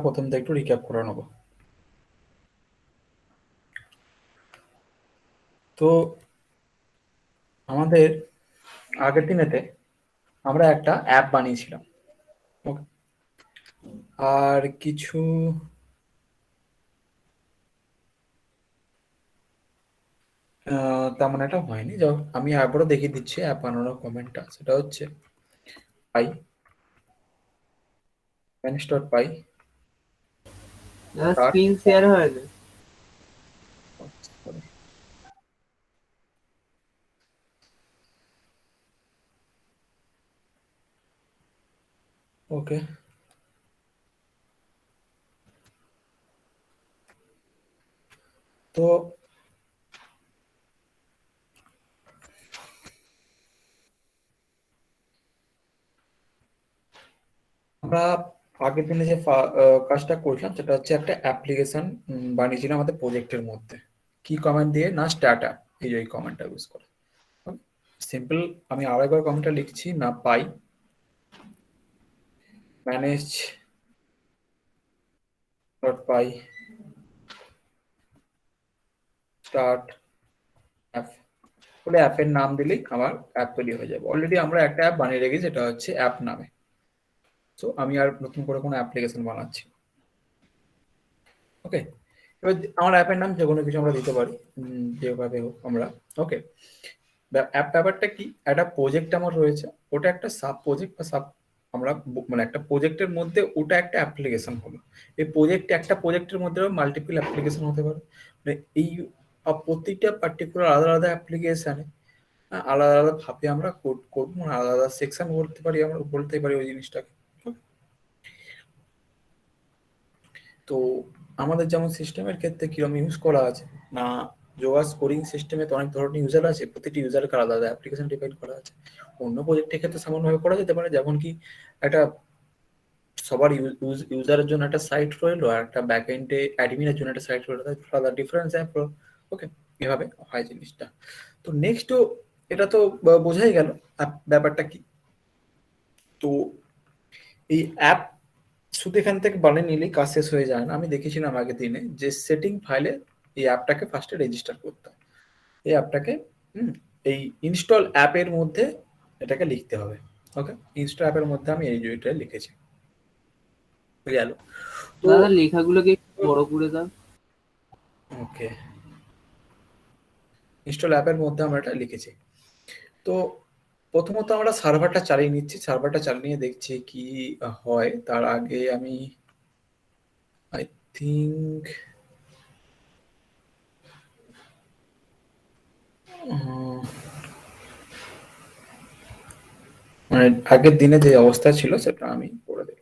প্রথম থেকে একটু রিক্যাপ করে নেবো। তো আমাদের আগের দিনেতে আমরা একটা অ্যাপ বানিয়েছিলাম, ওকে? আর কিছু তেমন একটা হয়নি। যাই আমি আবারও দেখিয়ে দিচ্ছি অ্যাপ বানানোর কমেন্টটা। সেটা হচ্ছে পাই ম্যানেজ ডট পাই স্ক্রিন শেয়ার হয় না। ওকে, তো আমরা আগের দিনে যে কাজটা করলাম সেটা হচ্ছে একটা অ্যাপ্লিকেশন বানিয়েছিলাম আমাদের প্রজেক্টের মধ্যে। কি কমেন্ট দিয়ে না, স্টার্ট আপ, এই কমেন্টটা ইউজ করে। সিম্পল, আমি আরেকবার কমেন্টটা লিখছি না, পাই ম্যানেজ ডট পাই স্টার্ট অ্যাপ বলে অ্যাপের নাম দিলেই আমার অ্যাপ তৈরি হয়ে যাবে। অলরেডি আমরা একটা অ্যাপ বানিয়ে রেখেছি, যেটা হচ্ছে অ্যাপ নামে। তো আমি আর নতুন করে কোনো অ্যাপ্লিকেশন বানাচ্ছি। ওকে, এবার আমার অ্যাপের নাম যে কোনো কিছু আমরা দিতে পারি, যেভাবে হোক আমরা। ওকে, অ্যাপ ব্যাপারটা কি, একটা প্রজেক্ট আমার রয়েছে, ওটা একটা সাব প্রজেক্ট বা সাব, আমরা মানে একটা প্রজেক্টের মধ্যে ওটা একটা অ্যাপ্লিকেশন হলো। এই প্রজেক্ট, একটা প্রজেক্টের মধ্যে মাল্টিপল অ্যাপ্লিকেশন হতে পারে। মানে এই প্রত্যেকটা পার্টিকুলার আলাদা আলাদা অ্যাপ্লিকেশনে আলাদা আলাদা ভাবে আমরা কোড করবো, মানে আলাদা আলাদা সেকশন বলতে পারি, আমরা বলতে পারি ওই জিনিসটাকে। তো আমাদের যেমন সিস্টেমের ক্ষেত্রে কিরকম ইউজ করা আছে না, যোগা স্কোরিং সিস্টেমে তো অনেক ধরনের ইউজার আছে, প্রতিটি ইউজারকে আলাদা আলাদা অ্যাপ্লিকেশন ডিফাইন করা আছে। অন্য প্রজেক্টের ক্ষেত্রে সামান্যভাবে করা যেতে পারে, যেমন কি একটা সবার ইউজারের জন্য একটা সাইট রইলো, আর একটা ব্যাক এন্ডে অ্যাডমিনের জন্য একটা সাইট রইলো, আলাদা ডিফারেন্স অ্যাপ। ওকে, এভাবে হয় জিনিসটা। তো নেক্সট, এটা তো বোঝাই গেল ব্যাপারটা কি। তো এই অ্যাপ শুধু এখান থেকে বানিয়ে নিলেই কাজ শেষ হয়ে যায় না। আমি দেখেছিলাম আগের দিনে যে সেটিং ফাইলে এই অ্যাপটাকে ফার্স্টে রেজিস্টার করতে হয়। এই অ্যাপটাকে এই ইনস্টল অ্যাপের মধ্যে এটাকে লিখতে হবে। ওকে, ইনস্টল অ্যাপের মধ্যে আমি এই জয়টা লিখেছি, গেল। তো দাদা লেখাগুলোকে একটু বড় করে দাও। ওকে, ইনস্টল অ্যাপের মধ্যে আমরা এটা লিখেছি। তো প্রথমত আমরা সার্ভারটা চালিয়ে নিচ্ছি, সার্ভারটা চালিয়ে দেখছি কি হয়। তার আগে আমি আই থিঙ্ক মানে আগের দিনে যে অবস্থা ছিল সেটা আমি করে দিই।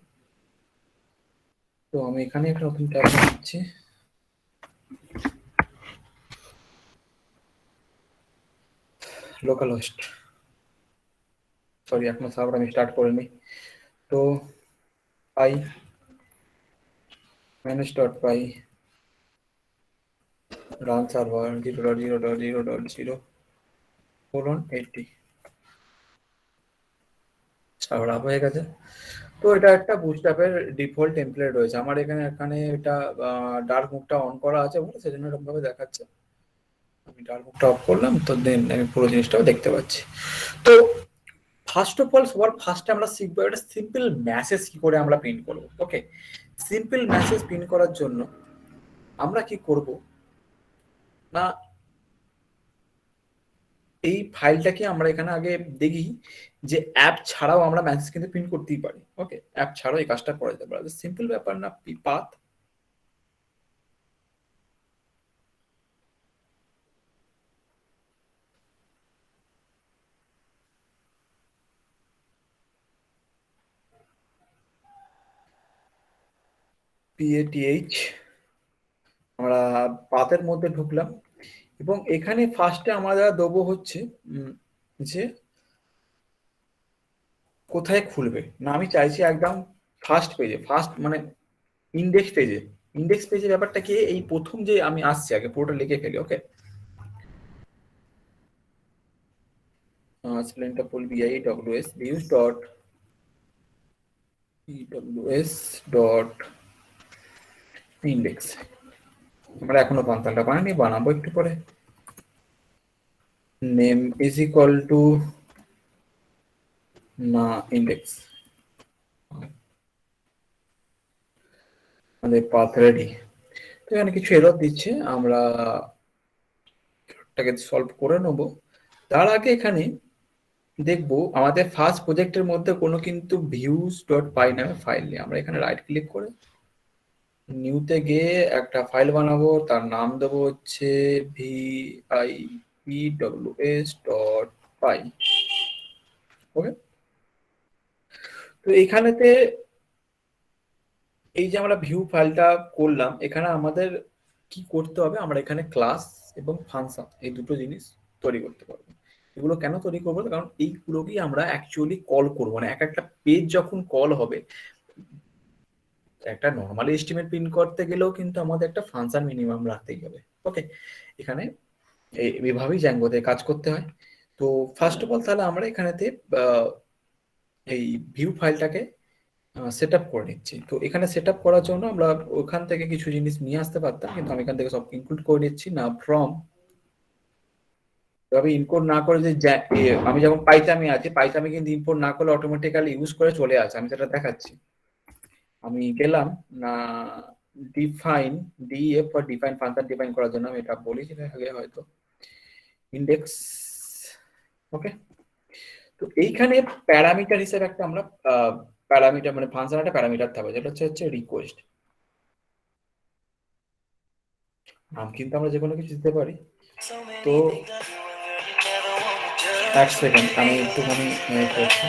তো আমি এখানে একটা নতুন ট্যাব বানাচ্ছি, লোকাল হোস্ট। সরি, এখনো সার্ভার আমি স্টার্ট করিনি। তো পাই ম্যানেজ ডট পাই রান সার্ভার 0.0.0.0:80 সার্ভার আপ হয়ে গেছে। তো এটা একটা বুটস্ট্র্যাপের ডিফল্ট টেমপ্লেট রয়েছে আমার এখানে। এখানে এটা ডার্ক মুডটা অন করা আছে বলে সেজন্য এরকম ভাবে দেখাচ্ছে। আমি ডার্ক মুডটা অফ করলাম, তো দেন আমি পুরো জিনিসটাও দেখতে পাচ্ছি। তো ফার্স্ট অফ অল, সবার ফার্স্টে আমরা শিখবো একটা সিম্পল মেসেজ কি করে আমরা প্রিন্ট করবো। ওকে, সিম্পল মেসেজ প্রিন্ট করার জন্য আমরা কি করব না, এই ফাইলটাকে আমরা এখানে আগে দেখি যে অ্যাপ ছাড়াও আমরা মেসেজ কিন্তু প্রিন্ট করতেই পারি। ওকে, অ্যাপ ছাড়াও এই কাজটা করা যেতে পারে, সিম্পল ব্যাপার না। পাথ PATH, আমরা পাথের মধ্যে ঢুকলাম এবং এখানে ফার্স্টে আমরা দেবো হচ্ছে যে কোথায় খুলবে না। আমি চাইছি একদম ফার্স্ট পেজে, ফার্স্ট মানে ইন্ডেক্স পেজে। ইন্ডেক্স পেজের ব্যাপারটা কি, এই প্রথম যে আমি আসছি আগে পুরোটা লিখে ফেলি। ওকে, স্প্লেনটা বলবি views dot ইন্ডেক্স আমরা এখনো ফাংশনটা বানাইনি, বানাবো একটু পরে। নেম ইজ ইকুয়াল টু না ইন্ডেক্স, আমাদের পাথ রেডি। তো এখানে কিছু এরর দিচ্ছে, আমরা এটাকে সলভ করে নেব। তার আগে এখানে দেখবো আমাদের ফার্স্ট প্রজেক্টের মধ্যে কোনো কিন্তু ভিউজ ডট পাই নামে ফাইল নেই। আমরা এখানে রাইট ক্লিক করে নিউতে গিয়ে একটা ফাইল বানাবো, তার নাম দেবো হচ্ছে vipews.py। ওকে, তো এইখানেতে এই যে আমরা ভিউ ফাইলটা করলাম, এখানে আমাদের কি করতে হবে, আমরা এখানে ক্লাস এবং ফাংশন এই দুটো জিনিস তৈরি করতে পারবো। এগুলো কেন তৈরি করবো, কারণ এইগুলোকেই আমরা অ্যাকচুয়ালি কল করবো। মানে এক একটা পেজ যখন কল হবে, একটা নর্মালি এস্টিমেট প্রিন্ট করতে গেলেও কিন্তু আমাদের একটা ফাংশন মিনিমাম রাখতেই হবে। ওকে, এখানে এইভাবেই জ্যাঙ্গোতে কাজ করতে হয়। তো ফার্স্ট অফ অল তাহলে আমরা এখানেতে এই ভিউ ফাইলটাকে সেট আপ করে নিচ্ছি। তো এখানে সেট আপ করার জন্য আমরা ওখান থেকে কিছু জিনিস নিয়ে আসতে পারতাম, কিন্তু আমি এখান থেকে সব ইনক্লুড করে নিচ্ছি না ফ্রম। তবে ইনকোড না করে যে আমি যখন পাইথামে আছি, পাইথামে কিন্তু ইম্পোর্ট না করলে অটোমেটিক্যালি ইউজ করে চলে আসে, আমি সেটা দেখাচ্ছি। আমি গেলাম না define DF for define function define করার জন্য, আমি এটা বলেছি আগে হয়তো, ইন্ডেক্স। ওকে, তো এইখানে প্যারামিটার হিসেবে একটা আমরা প্যারামিটার মানে ফাংশন একটা প্যারামিটার থাকবে, যেটা হচ্ছে রিকোয়েস্ট। নাম কিন্তু আমরা যে কোনো কিছু দিতে পারি। তো এক সেকেন্ড আমি একটুখানি করছি।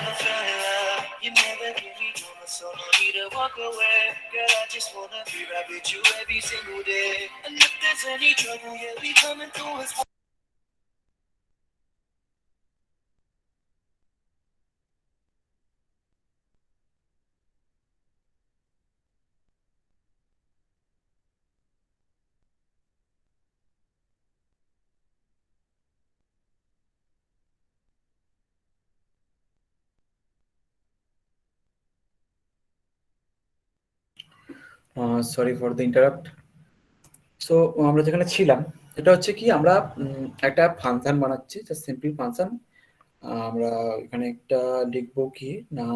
Sorry for the interrupt. So আমরা যেখানে ছিলাম, এটা হচ্ছে কি, আমরা একটা ফাংশন বানাচ্ছি, জাস্ট সিম্পল ফাংশন। আমরা এখানে একটা লিখবো কি না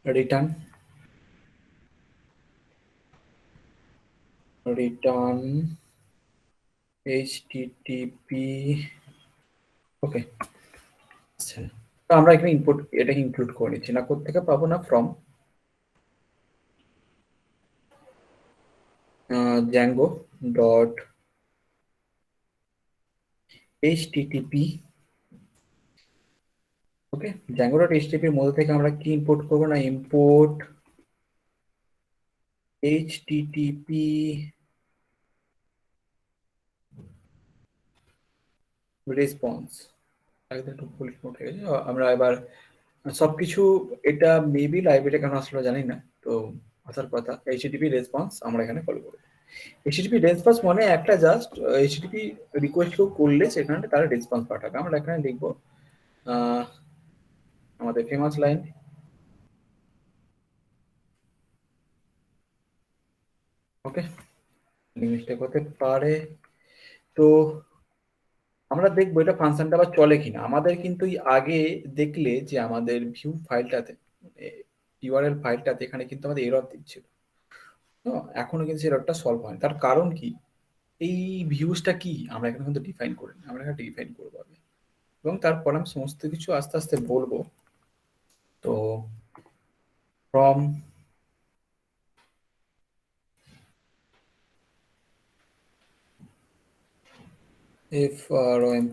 রিটার্ন http। ওকে, আচ্ছা, তো আমরা এখানে ইনপুট এটাকে ইনক্লুড করে নিচ্ছি, না কোথা থেকে পাবো, না from django dot http। Okay, django dot http এর মধ্যে থেকে আমরা কি ইম্পোর্ট করবো, না ইম্পোর্ট http রেসপন্স। একদম ফুল নোট হয়ে গেছে। আমরা এবার সবকিছু, এটা মেবি লাইব্রেরি কেন আসলে জানি না, তো আসার কথা http রেসপন্স আমরা এখানে কল করব। http রেসপন্স মানে একটা জাস্ট http রিকোয়েস্ট করলে সেখানে তারা রেসপন্স পাঠাবে। আমরা এখানে লিখবো আমাদের ফেমাস লাইন, ওকে, মিস্টেক হতে পারে। তো আমরা দেখবো এটা ফাংশনটা আবার চলে কিনা। আমাদের কিন্তু আগে দেখলে যে আমাদের ভিউ ফাইলটাতে ইউআরএল ফাইলটাতে এখানে কিন্তু আমাদের এরর দিচ্ছিল, তো এখনো কিন্তু এররটা সলভ হয়নি। তার কারণ কি, এই ভিউজটা কি আমরা এখানে কিন্তু ডিফাইন করিনি, আমরা এখানে ডিফাইন করবো আগে, এবং তারপর আমি সমস্ত কিছু আস্তে আস্তে বলবো। তো from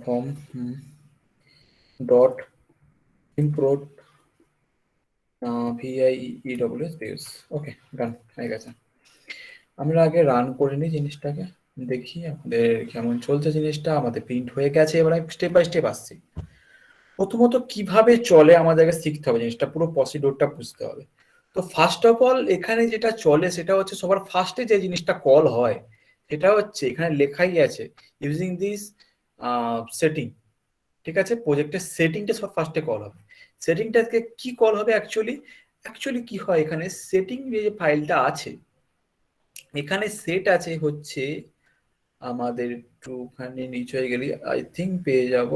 from dot import views views। ওকে, ডান হয়ে গেছে। আমরা আগে রান করে নিই জিনিসটাকে, দেখি আমাদের কেমন চলছে জিনিসটা। আমাদের প্রিন্ট হয়ে গেছে, এবার আমি স্টেপ বাই স্টেপ আসছি। প্রথমত কিভাবে চলে আমাদেরকে শিখতে হবে, জিনিসটা পুরো প্রসিডিউরটা বুঝতে হবে। তো ফার্স্ট অফ অল এখানে যেটা চলে সেটা হচ্ছে সবার ফার্স্টে যে জিনিসটা কল হয় সেটা হচ্ছে এখানে লেখাই আছে ইউজিং দিস সেটিং। ঠিক আছে, প্রজেক্টের সেটিংটা সব ফার্স্টে কল হবে। সেটিংটাকে কি কল হবে অ্যাকচুয়ালি, অ্যাকচুয়ালি কি হয় এখানে সেটিং যে ফাইলটা আছে, এখানে সেট আছে হচ্ছে আমাদের একটুখানি নিচে হয়ে গেলি আই থিঙ্ক পেয়ে যাব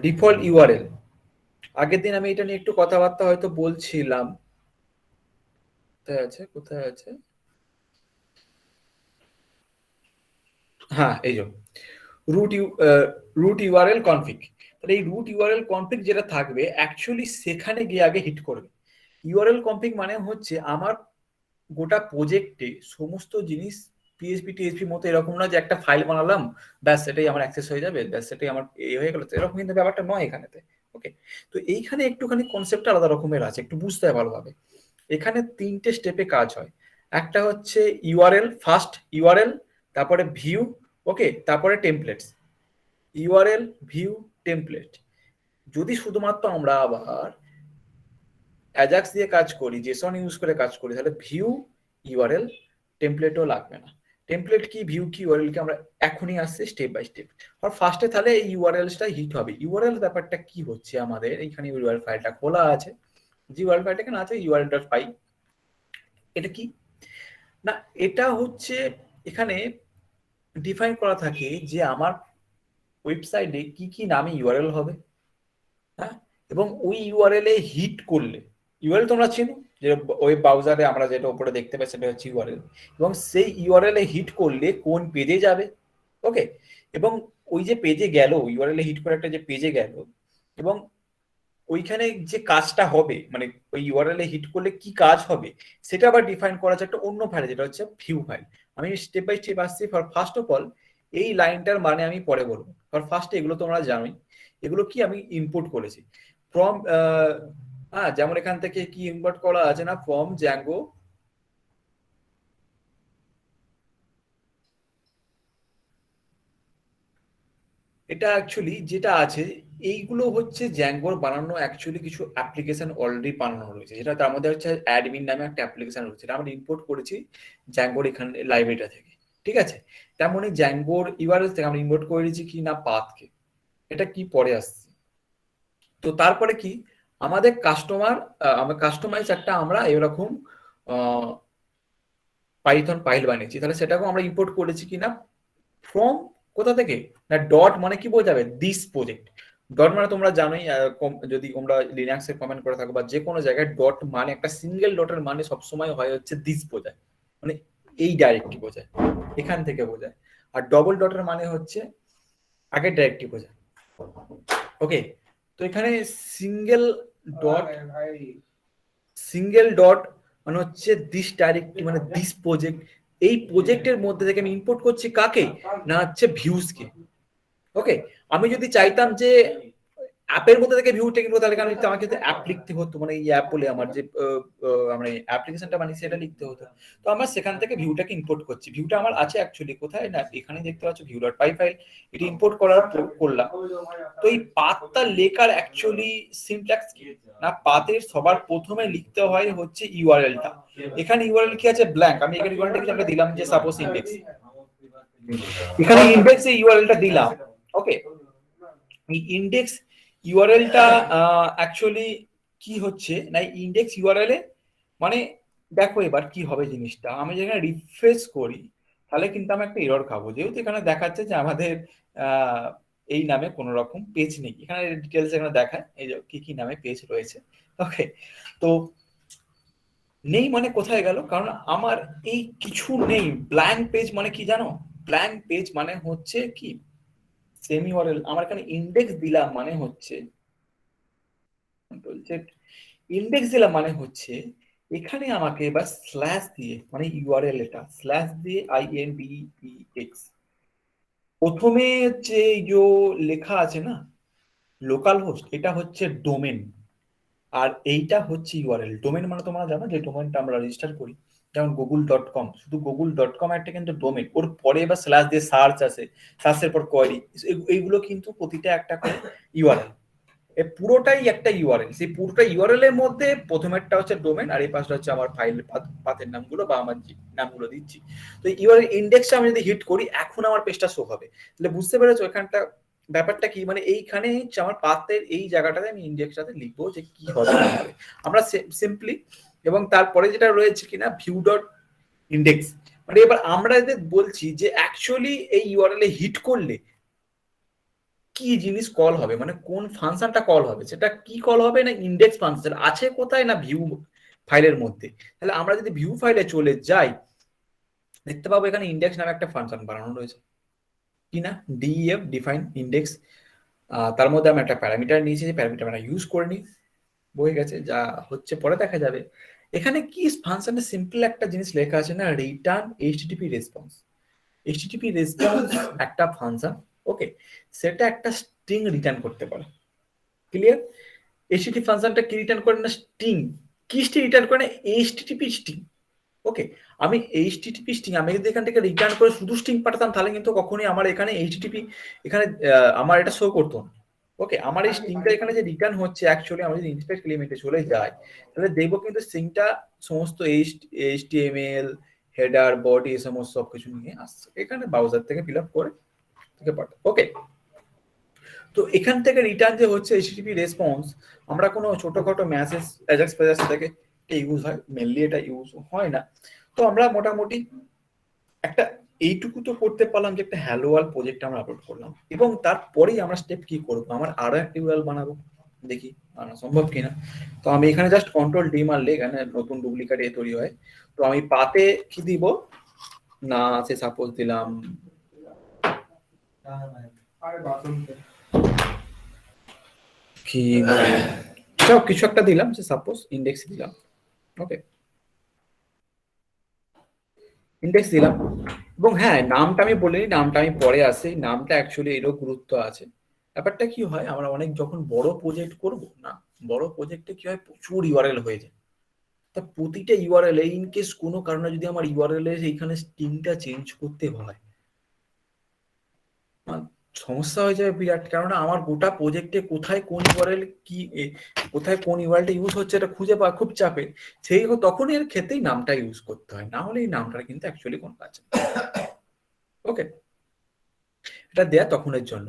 ডিফল্ট ইউআরএল। আগের দিন আমি এটা নিয়ে একটু কথাবার্তা হয়তো বলছিলাম, কোথায় আছে কোথায় আছে, হ্যাঁ এই যে রুট ইউআরএল কনফিগ। তাহলে এই রুট ইউআরএল কনফিগ যেটা থাকবে অ্যাকচুয়ালি সেখানে গিয়ে আগে হিট করবে। ইউআরএল কনফিগ মানে হচ্ছে আমার গোটা প্রজেক্টে সমস্ত জিনিস পিএইচপি টিএইচপি মতো এরকম না যে একটা ফাইল বানালাম ব্যাস সেটাই আমার অ্যাক্সেস হয়ে যাবে, ব্যাস সেটাই আমার হয়ে গেল, এরকম কিন্তু ব্যাপারটা নয় এখানেতে। ওকে, তো এইখানে একটুখানি কনসেপ্ট আলাদা রকমের আছে, একটু বুঝতে হয় ভালোভাবে। এখানে তিনটে স্টেপে কাজ হয়। একটা হচ্ছে ইউআরএল, ফার্স্ট ইউআরএল, তারপরে ভিউ, ওকে, তারপরে টেমপ্লেটস। URL, view, template. যদি শুধুমাত্র আমরা আবার অ্যাজাক্স দিয়ে কাজ করি, জেসন ইউজ করে কাজ করি, তাহলে ভিউ, ইউআরএল, টেমপ্লেটও লাগবে না। টেমপ্লেট কি, ভিউ কি, ইউআরএল কি, আমরা এখনই আসছে স্টেপ বাই স্টেপ। আর ফার্স্টে তাহলে এই ইউআরএলটা হিট হবে। ইউআরএল ব্যাপারটা কি হচ্ছে, আমাদের এইখানে ইউআরএল ফাইলটা খোলা আছে, যে ইউআরএল ফাইলটা এখানে আছে url.py। এটা কি না, এটা হচ্ছে এখানে ডিফাইন করা থাকে যে আমার ওয়েবসাইটে কি কি নামে ইউআরএল হবে, হ্যাঁ, এবং ওই ইউআরএল এ হিট করলে, ইউআরএল তোমরা চিনো যে ওয়েব ব্রাউজারে আমরা যেটা উপরে দেখতে পাই সেটা হচ্ছে ইউআরএল, এবং সেই ইউআরএল এ হিট করলে কোন পেজে যাবে, ওকে, এবং ওই যে পেজে গেল, ইউআরএল এ হিট করে একটা যে পেজে গেল, এবং ওইখানে যে কাজটা হবে, মানে ওই ইউআরএল এ হিট করলে কি কাজ হবে সেটা আবার ডিফাইন করা আছে একটা অন্য ফাইলে, যেটা হচ্ছে ভিউ ফাইল। আমি স্টেপ বাই স্টেপ আসছি। ফর ফার্স্ট অফ অল এই লাইনটার মানে আমি পরে বলবো, ফর ফার্স্ট এগুলো তোমরা জানোই, এগুলো কি আমি ইম্পোর্ট করেছি ফ্রম, হ্যাঁ, যেমন এখান থেকে কি ইম্পোর্ট করা আছে না, ফ্রম জ্যাঙ্গো, এটা অ্যাকচুয়ালি যেটা আছে এইগুলো হচ্ছে জ্যাঙ্গোর বানানো অ্যাকচুয়ালি কিছু অ্যাপ্লিকেশন অলরেডি বানানো রয়েছে, যেটা তার মধ্যে হচ্ছে অ্যাডমিন নামে একটা অ্যাপ্লিকেশন রয়েছে, এটা আমরা ইম্পোর্ট করেছি জ্যাঙ্গোর এখানে লাইব্রেরিটা থেকে, ঠিক আছে। তেমনই জ্যাঙ্গোর ইউআরএল থেকে আমরা ইম্পোর্ট করে দিয়েছি কি না, পাথকে। এটা কি পরে আসছে। তো তারপরে কি আমাদের আমরা কাস্টমাইজ একটা আমরা এরকম পাইথন ফাইল বানিয়েছি, তাহলে সেটাকেও আমরা ইম্পোর্ট করেছি কিনা ফ্রম, কোথা থেকে না, ডট মানে কি বোঝাবে, দিস প্রজেক্ট। ডট মানে তোমরা জানোই, যদি তোমরা লিনাক্সে কমেন্ট করে থাকো বা যে কোনো জায়গায়, ডট মানে একটা সিঙ্গেল ডটের মানে সবসময় হয় হচ্ছে দিস বোঝায়, মানে এই ডাইরেক্টলি বোঝায়, এখান থেকে বোঝায়। আর ডবল ডটের মানে হচ্ছে আগের ডাইরেক্টলি বোঝায়। ওকে, তো এখানে সিঙ্গেল ডট, সিঙ্গেল ডট মানে হচ্ছে দিস ডাইরেক্টলি মানে দিস প্রজেক্ট। এই প্রজেক্টের মধ্যে থেকে আমি ইম্পোর্ট করছি কাকে না, হচ্ছে ভিউজকে। ওকে, আমি যদি চাইতাম যে অ্যাপের মধ্যে থেকে ভিউ টেকে তাহলে আমি আমাকে অ্যাপ লিখতে হতো, মানে এই অ্যাপ বলে আমার যে মানে অ্যাপ্লিকেশনটা বানিয়েছি সেটা লিখতে হতো। তো আমার সেখান থেকে ভিউটাকে ইম্পোর্ট করছি। ভিউটা আমার আছে অ্যাকচুয়ালি কোথায় না, এখানে দেখতে পাচ্ছ view.py ফাইল, এটা ইম্পোর্ট করার করলাম। তো এই পাথটা লেখার অ্যাকচুয়ালি সিনট্যাক্স কি না, পাথের সবার প্রথমে লিখতে হয় হচ্ছে ইউআরএলটা। এখানে ইউআরএল কি আছে, ব্ল্যাঙ্ক। আমি এখানে ইউআরএলটা কিছু একটা দিলাম যে সাপোজ ইন্ডেক্স, এখানে ইন্ডেক্সে ইউআরএলটা দিলাম। ওকে, এই ইন্ডেক্স ইউআরএলটা অ্যাকচুয়ালি কি হচ্ছে না, ইন্ডেক্স ইউআরএল এ মানে দেখো এবার কি হবে জিনিসটা, আমি যেখানে রিফ্রেশ করি তাহলে কিন্তু আমি একটা এরর খাবো, যেহেতু এখানে দেখাচ্ছে যে আমাদের এই নামে কোনো রকম পেজ নেই। এখানে ডিটেলস এখানে দেখায় এই যে কি কি নামে পেজ রয়েছে। ওকে, তো নেই মানে কোথায় গেল, কারণ আমার এই কিছু নেই। ব্ল্যাঙ্ক পেজ মানে কি জানো, ব্ল্যাঙ্ক পেজ মানে হচ্ছে কি সেমি ইউআরএল। আমার এখানে ইন্ডেক্স দিলাম মানে হচ্ছে, ইন্ডেক্স দিলাম মানে হচ্ছে এখানে আমাকে এবার স্ল্যাশ দিয়ে, মানে ইউআরএল এটা স্ল্যাশ দিয়ে INDEX, প্রথমে যে লেখা আছে না লোকাল হোস্ট, এটা হচ্ছে ডোমেন, আর এইটা হচ্ছে ইউআরএল। ডোমেন মানে তোমরা জানো যে ডোমেনটা আমরা রেজিস্টার করি, যেমন google.com, শুধু google.com একটা কিন্তু ডোমেন, ওর পরে এবার স্ল্যাশ দিয়ে সার্চ আছে, সার্চের পর কোয়েরি, এইগুলো কিন্তু প্রতিটা একটা করে ইউআরএল। পুরোটাই একটা ইউআরএল। সেই পুরোটা ইউআরএল এর মধ্যে প্রথমেরটা হচ্ছে ডোমেন, আর এই পাশটা হচ্ছে আমার ফাইল পাথের নামগুলো বা আমার নামগুলো দিচ্ছি। তো ইউআরএল ইন্ডেক্সটা আমি যদি হিট করি এখন আমার পেজটা শো হবে। তাহলে বুঝতে পেরেছো এখানটা ব্যাপারটা কি, মানে এইখানে আমার পাতের এই জায়গাটাতে আমি ইন্ডেক্সটাতে লিখবো যে কি হবে না হবে আমরা সিম্পলি, এবং তারপরে যেটা রয়েছে কিনা ভিউ ডট ইন্ডেক্স, মানে এবার আমরা এদের বলছি যে অ্যাকচুয়ালি এই ইউআরএল এ হিট করলে কি জিনিস কল হবে, মানে কোন ফাংশনটা কল হবে, সেটা কি কল হবে, না ইন্ডেক্স ফাংশন আছে কোথায়, না ভিউ ফাইলের মধ্যে। তাহলে আমরা যদি ভিউ ফাইলে চলে যাই দেখতে পাবো এখানে ইন্ডেক্স নামে একটা ফাংশন বানানো রয়েছে কি না, ডিইএফ ডিফাইন ইন্ডেক্স। তার মধ্যে আমি একটা প্যারামিটার নিয়েছি, যে প্যারামিটার আমরা ইউজ করে নিই, বয়ে গেছে, যা হচ্ছে পরে দেখা যাবে। এখানে কি ফাংশনে সিম্পল একটা জিনিস লেখা আছে না, return HTTP response. HTTP response একটা ফাংশন, ওকে, সেটা একটা স্ট্রিং রিটার্ন করতে পারে, ক্লিয়ার। এইচটিটিপি ফাংশনটা কি রিটার্ন করে না, স্ট্রিং। কি স্ট্রিং রিটার্ন করে না, এইচটিটিপি স্ট্রিং, ওকে। আমি এইচটিটিপি স্ট্রিং, আমি যদি এখান থেকে রিটার্ন করে শুধু স্ট্রিং পাঠাতাম তাহলে কিন্তু কখনোই আমার এখানে এইচটিটিপি এখানে আমার এটা শো করতো না, ওকে। আমার এই স্ট্রিংটা এখানে যে রিটার্ন হচ্ছে অ্যাকচুয়ালি আমি যদি ইনস্পেক্ট এলিমেন্টে চলে যাই তাহলে দেখবো কিন্তু স্ট্রিংটা সমস্ত এইচটিএমএল হেডার বডি এই সমস্ত সবকিছু নিয়ে আসছে, এখানে ব্রাউজার থেকে ফিল আপ করে থেকে পাঠাবো, ওকে। তো এখান থেকে রিটার্ন যে হচ্ছে এইচটিটিপি রেসপন্স, আমরা কোনো ছোটখাটো মেসেজ অ্যাজাক্স ফ্যাজাক্স থেকে ইউজ হয়, মেনলি এটা ইউজ হয় না। তো আমরা মোটামুটি একটা এইটুকু তো করতে পারলাম যে একটা হ্যালো ওয়ার্ল্ড প্রজেক্ট আমরা আপলোড করলাম, এবং তারপরেই আমরা স্টেপ কি করবো, আমার আরো একটা ইউআরএল বানাবো, দেখি বানানো সম্ভব কিনা। তো আমি এখানে জাস্ট কন্ট্রোল ডি মারলে এখানে নতুন ডুপ্লিকেট তৈরি হয়। তো আমি পাতে কি দিব না, সে সাপোজ দিলাম কি কিছু একটা দিলাম, যে সাপোজ ইন্ডেক্স দিলাম, ওকে, ইন্ডেক্স দিলাম। এবং হ্যাঁ, নামটা আমি বলিনি, নামটা আমি পরে আসি, নামটা অ্যাকচুয়ালি এরও গুরুত্ব আছে। ব্যাপারটা কি হয়, আমরা অনেক যখন বড় প্রজেক্ট করব না, বড় প্রজেক্টে কি হয় প্রচুর ইউআরএল হয়ে যায়। তা প্রতিটা ইউআরএল ইন কেস কোনো কারণে যদি আমার ইউআরএল এর এইখানে স্ট্রিংটা চেঞ্জ করতে হয়, সমস্যা হয়ে যাবে বিরাট। কারণ আমার গোটা প্রজেক্টে কোথায় কোন ইউআরএল কি কোথায় কোন ইউআরএলটা ইউজ হচ্ছে এটা খুঁজে পাওয়া খুব চাপের। সেই তখন এর ক্ষেত্রেই নামটা ইউজ করতে হয়, না হলে এই নামটা কিন্তু অ্যাকচুয়ালি কোনো কাজ না, ওকে। এটা দেয়া তখনের জন্য।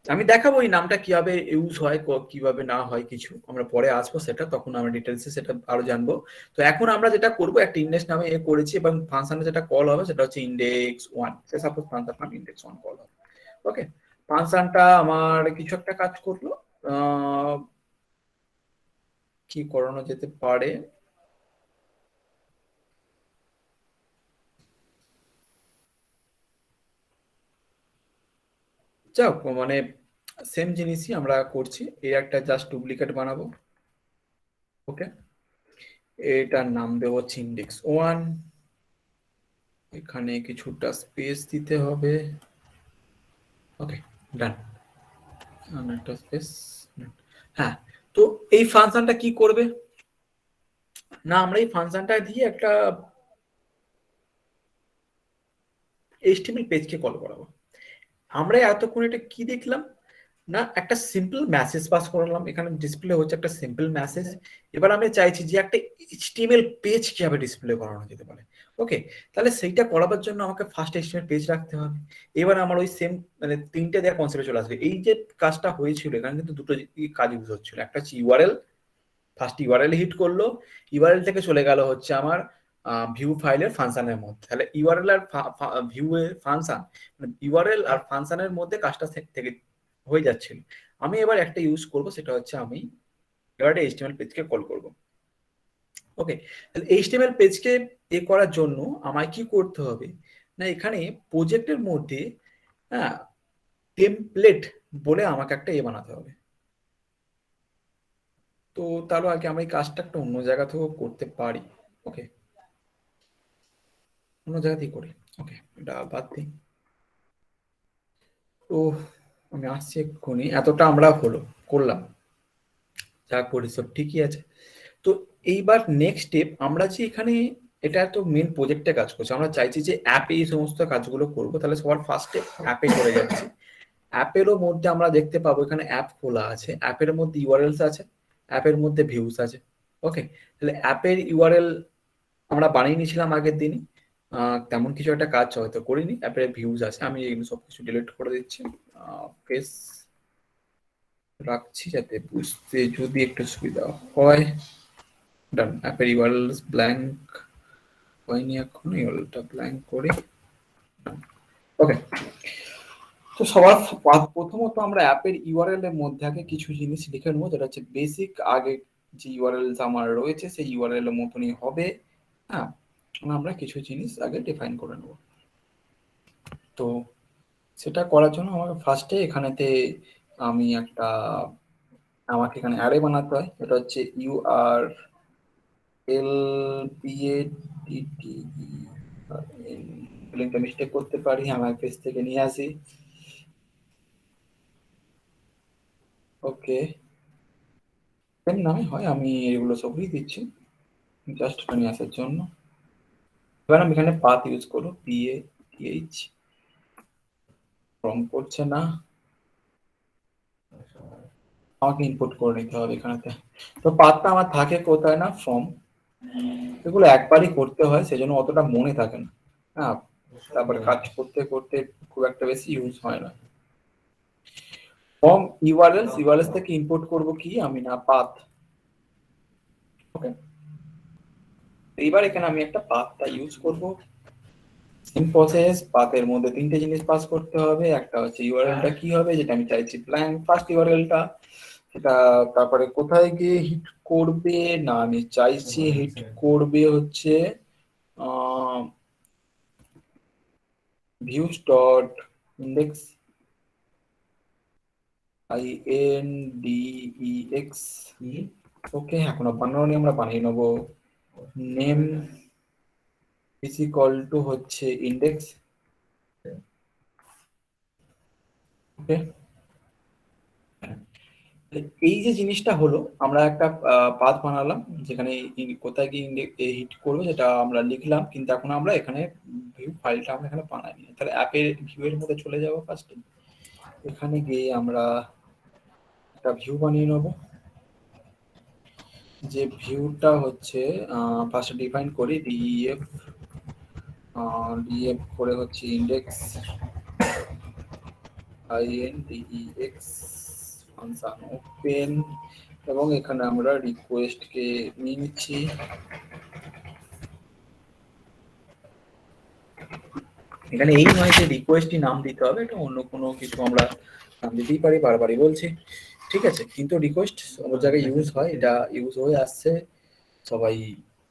আমি দেখাবো এই নামটা কিভাবে ইউজ হয়, কিভাবে না হয়, কিছু আমরা পরে আসবো সেটা, তখন আমরা ডিটেলসে সেটা আরো জানবো। তো এখন আমরা যেটা করবো, একটা ইন্ডেক্স নামে করেছি, এবং ফাংশনে যেটা কল হবে সেটা হচ্ছে ইন্ডেক্স ওয়ান, সাপোজ ফাংশন নাম ইন্ডেক্স ওয়ান কল হবে, ওকে। ফাংশনটা আমার কিছু একটা কাজ করলো, কি করানো যেতে পারে, যাক মানে সেম জিনিসই আমরা করছি, এর একটা জাস্ট ডুপ্লিকেট বানাবো, ওকে। এটার নাম দেবো হচ্ছে ইন্ডেক্স ওয়ান, এখানে কিছুটা স্পেস দিতে হবে, ওকে, ডান, একটা স্পেস। হ্যাঁ, তো এই ফাংশনটা কি করবে না, আমরা এই ফাংশনটা দিয়ে একটা এইচটিএমএল পেজকে কল করাবো। আমরা এতক্ষণ এটা কি দেখলাম না, একটা সিম্পল মেসেজ পাস করলাম, এখানে ডিসপ্লে হচ্ছে একটা সিম্পল মেসেজ। এবার আমি চাইছি যে একটা এইচটিএমএল পেজ কিভাবে ডিসপ্লে করানো যেতে পারে, ওকে। তাহলে সেইটা করাবার জন্য আমাকে ফার্স্ট এইচটিএমএল পেজ রাখতে হবে। এবার আমার ওই সেম মানে তিনটে দেওয়া কনসেপ্টে চলে আসবে। এই যে কাজটা হয়েছিল এখানে কিন্তু দুটো কাজ ইউজ হচ্ছিল, একটা হচ্ছে ইউআরএল, ফার্স্ট ইউআরএল হিট করলো, ইউআরএল থেকে চলে গেল হচ্ছে আমার ভিউ ফাইলের ফাংশনের মধ্যে। তাহলে ইউআরএল আর ভিউ এর ফাংশন, ইউআরএল আর ফাংশনের মধ্যে কাজটা থেকে হয়ে যাচ্ছিল। আমি এবার একটা ইউজ করব, সেটা হচ্ছে আমি এবার এইচটিএমএল পেজকে কল করব, ওকে। তাহলে এইচটিএমএল পেজকে করার জন্য আমায় কি করতে হবে না, এখানে প্রজেক্টের মধ্যে হ্যাঁ টেমপ্লেট বলে আমাকে একটা বানাতে হবে। তো তাহলে আগে আমরা এই কাজটা একটা অন্য জায়গা থেকেও করতে পারি, ওকে, অন্য জায়গাতেই করি, ওকে, এটা বাদ দিই। তো আমি আসছি এক্ষুনি, এতটা আমরা হলো করলাম, যা করি সব ঠিকই আছে। তো এইবার নেক্সট স্টেপ, আমরা যে এখানে এটা তো মেন প্রজেক্টে কাজ করছি, আমরা চাইছি যে অ্যাপে এই সমস্ত কাজগুলো করবো, তাহলে সবার ফার্স্ট স্টেপ অ্যাপে করে যাচ্ছি। অ্যাপেরও মধ্যে আমরা দেখতে পাবো এখানে অ্যাপ খোলা আছে, অ্যাপের মধ্যে ইউআরএলস আছে, অ্যাপের মধ্যে ভিউস আছে, ওকে। তাহলে অ্যাপের ইউআরএল আমরা বানিয়ে নিয়েছিলাম আগের দিনই, তেমন কিছু একটা কাজ হয়তো করিনি। অ্যাপের ভিউজ আছে, আমি এগুলো সবকিছু ডিলিট করে দিচ্ছি, কেস রাখছি যাতে বুঝতে যদি একটু সুবিধা হয়। ডান, অ্যাপের ইউআরএল ব্ল্যাঙ্ক হয়নি এখন, ইউআরএলটা ব্ল্যাঙ্ক করি। ওকে, তো সবার প্রথমত আমরা অ্যাপের ইউআরএল এর মধ্যে আগে কিছু জিনিস লিখে নেবো, যেটা হচ্ছে বেসিক। আগে যে ইউআরএল আমার রয়েছে সেই ইউআরএল এর মতনই হবে। হ্যাঁ, আমরা কিছু জিনিস আগে ডিফাইন করে নেব। তো সেটা করার জন্য আমাকে ফার্স্টে এখানেতে আমি আমাকে এখানে অ্যারে বানাতে হয়। এটা হচ্ছে ইউআরএল লিঙ্কটা মিস্টেক করতে পারি, আমার পেজ থেকে নিয়ে আসি। ওকে, এর নামে হয়, আমি এগুলো সবই দিচ্ছি জাস্ট নিয়ে আসার জন্য। এবার আমি এখানে পাথ ইউজ করবো, PATH। ফর্ম করছে না, আমাকে ইনপুট করে নিতে হবে এখানেতে। তো পাথটা আমার থাকে কোথায় না, ফর্ম। এগুলো একবারই করতে হয়, সেজন্য অতটা মনে থাকে না। হ্যাঁ, তারপরে কাজ করতে করতে খুব একটা বেশি ইউজ হয় না। ফর্ম ইউআরএলস থেকে ইম্পোর্ট করব কি আমি না, পাথ। ওকে, এইবার এখানে আমি একটা পাথটা ইউজ করব। সেম প্রসেস, পাথের মধ্যে তিনটে জিনিস পাস করতে হবে। একটা হচ্ছে ইউআরএলটা কি হবে, যেটা আমি চাইছি ব্ল্যাঙ্ক, ফার্স্ট ইউআরএলটা। সেটা তারপরে কোথায় গিয়ে হিট করবে না, আমি চাইছি হিট করবে হচ্ছে views dot index INDEX। ওকে, এখনো বানানো নেই, আমরা বানিয়ে নেবো। নেম is equal to হচ্ছে ইন্ডেক্স। ওকে, এই যে জিনিসটা হলো, আমরা একটা পাথ বানালাম যেখানে কোথায় গিয়ে হিট করবে যেটা আমরা লিখলাম, কিন্তু এখন আমরা এখানে ভিউ ফাইলটা আমরা এখানে বানাইনি। তাহলে অ্যাপের ভিউ এর মধ্যে চলে যাব ফার্স্টে। এখানে গিয়ে আমরা একটা ভিউ বানিয়ে নেব। যে ভিউটা হচ্ছে ফার্স্টে ডিফাইন করি ডিএফ করে হচ্ছে ইন্ডেক্স INDEX ফাংশন ওপেন, এবং এখানে আমরা রিকোয়েস্টকে নিয়ে নিচ্ছি। এখানে এই নয় যে রিকোয়েস্টই নাম দিতে হবে, এটা অন্য কোনো কিছু আমরা নাম দিতেই পারি, বারবারই বলছি, ঠিক আছে। কিন্তু রিকোয়েস্ট সব জায়গায় ইউজ হয়, এটা ইউজ হয়ে আসছে, সবাই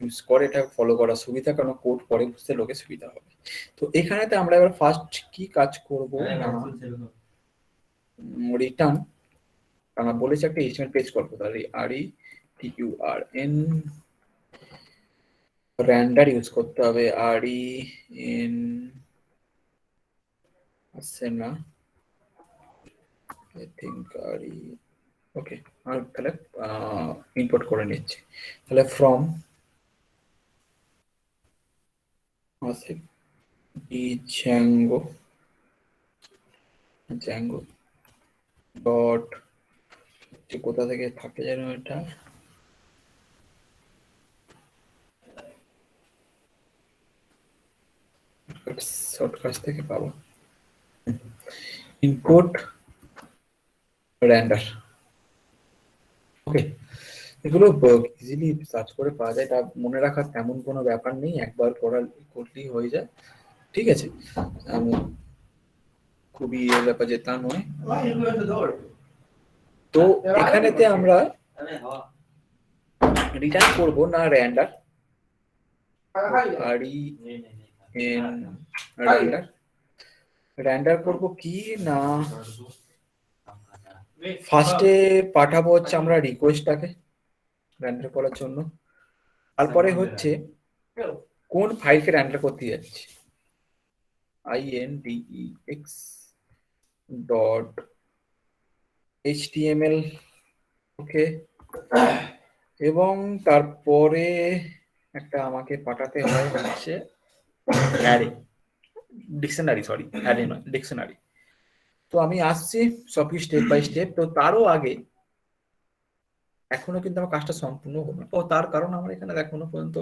ইউজ করে, এটা ফলো করার সুবিধা, কারণ কোড পরে বুঝতে লোকে সুবিধা হবে। তো এখানেতে আমরা এবার ফার্স্ট কি কাজ করব না, রিটার্ন। আমরা বলেছি একটা HTML পেজ করবো, তাহলে RETURN রেন্ডার ইউজ করতে হবে। REN আসছে না, আই থিঙ্ক ওকে, আর তাহলে ইম্পোর্ট করে নিচ্ছি। তাহলে ফ্রম আছে জ্যাঙ্গো ডট, কোথা থেকে থাকে যেন এটা, শর্টকাট থেকে পাবো, ইনপুট রেন্ডার। ওকে, এগুলো ইজিলি সার্চ করে পাওয়া যায়, এটা মনে রাখার তেমন কোনো ব্যাপার নেই, একবার করলেই হয়ে যায়, ঠিক আছে। খুবই ব্যাপার যে তা নয়। তো এখানেতে আমরা রিটার্ন করব না রেন্ডার, রেন্ডার রেন্ডার করব কি না, ফার্স্টে পাঠাবো হচ্ছে আমরা রিকোয়েস্টটাকে রেন্ডার করার জন্য। তারপরে হচ্ছে কোন ফাইলকে রেন্ডার করতে যাচ্ছি, INDEX ডট HTML। ওকে, এবং তারপরে একটা আমাকে পাঠাতে হয় হচ্ছে অ্যারে, ডিকশনারি, সরি অ্যারে নয়, ডিকশনারি। তো আমি আসছি সবকিছু স্টেপ বাই স্টেপ। তো তারও আগে এখনো কিন্তু আমার কাজটা সম্পূর্ণ হলো না, তো তার কারণ আমরা এখানে এখনো পর্যন্ত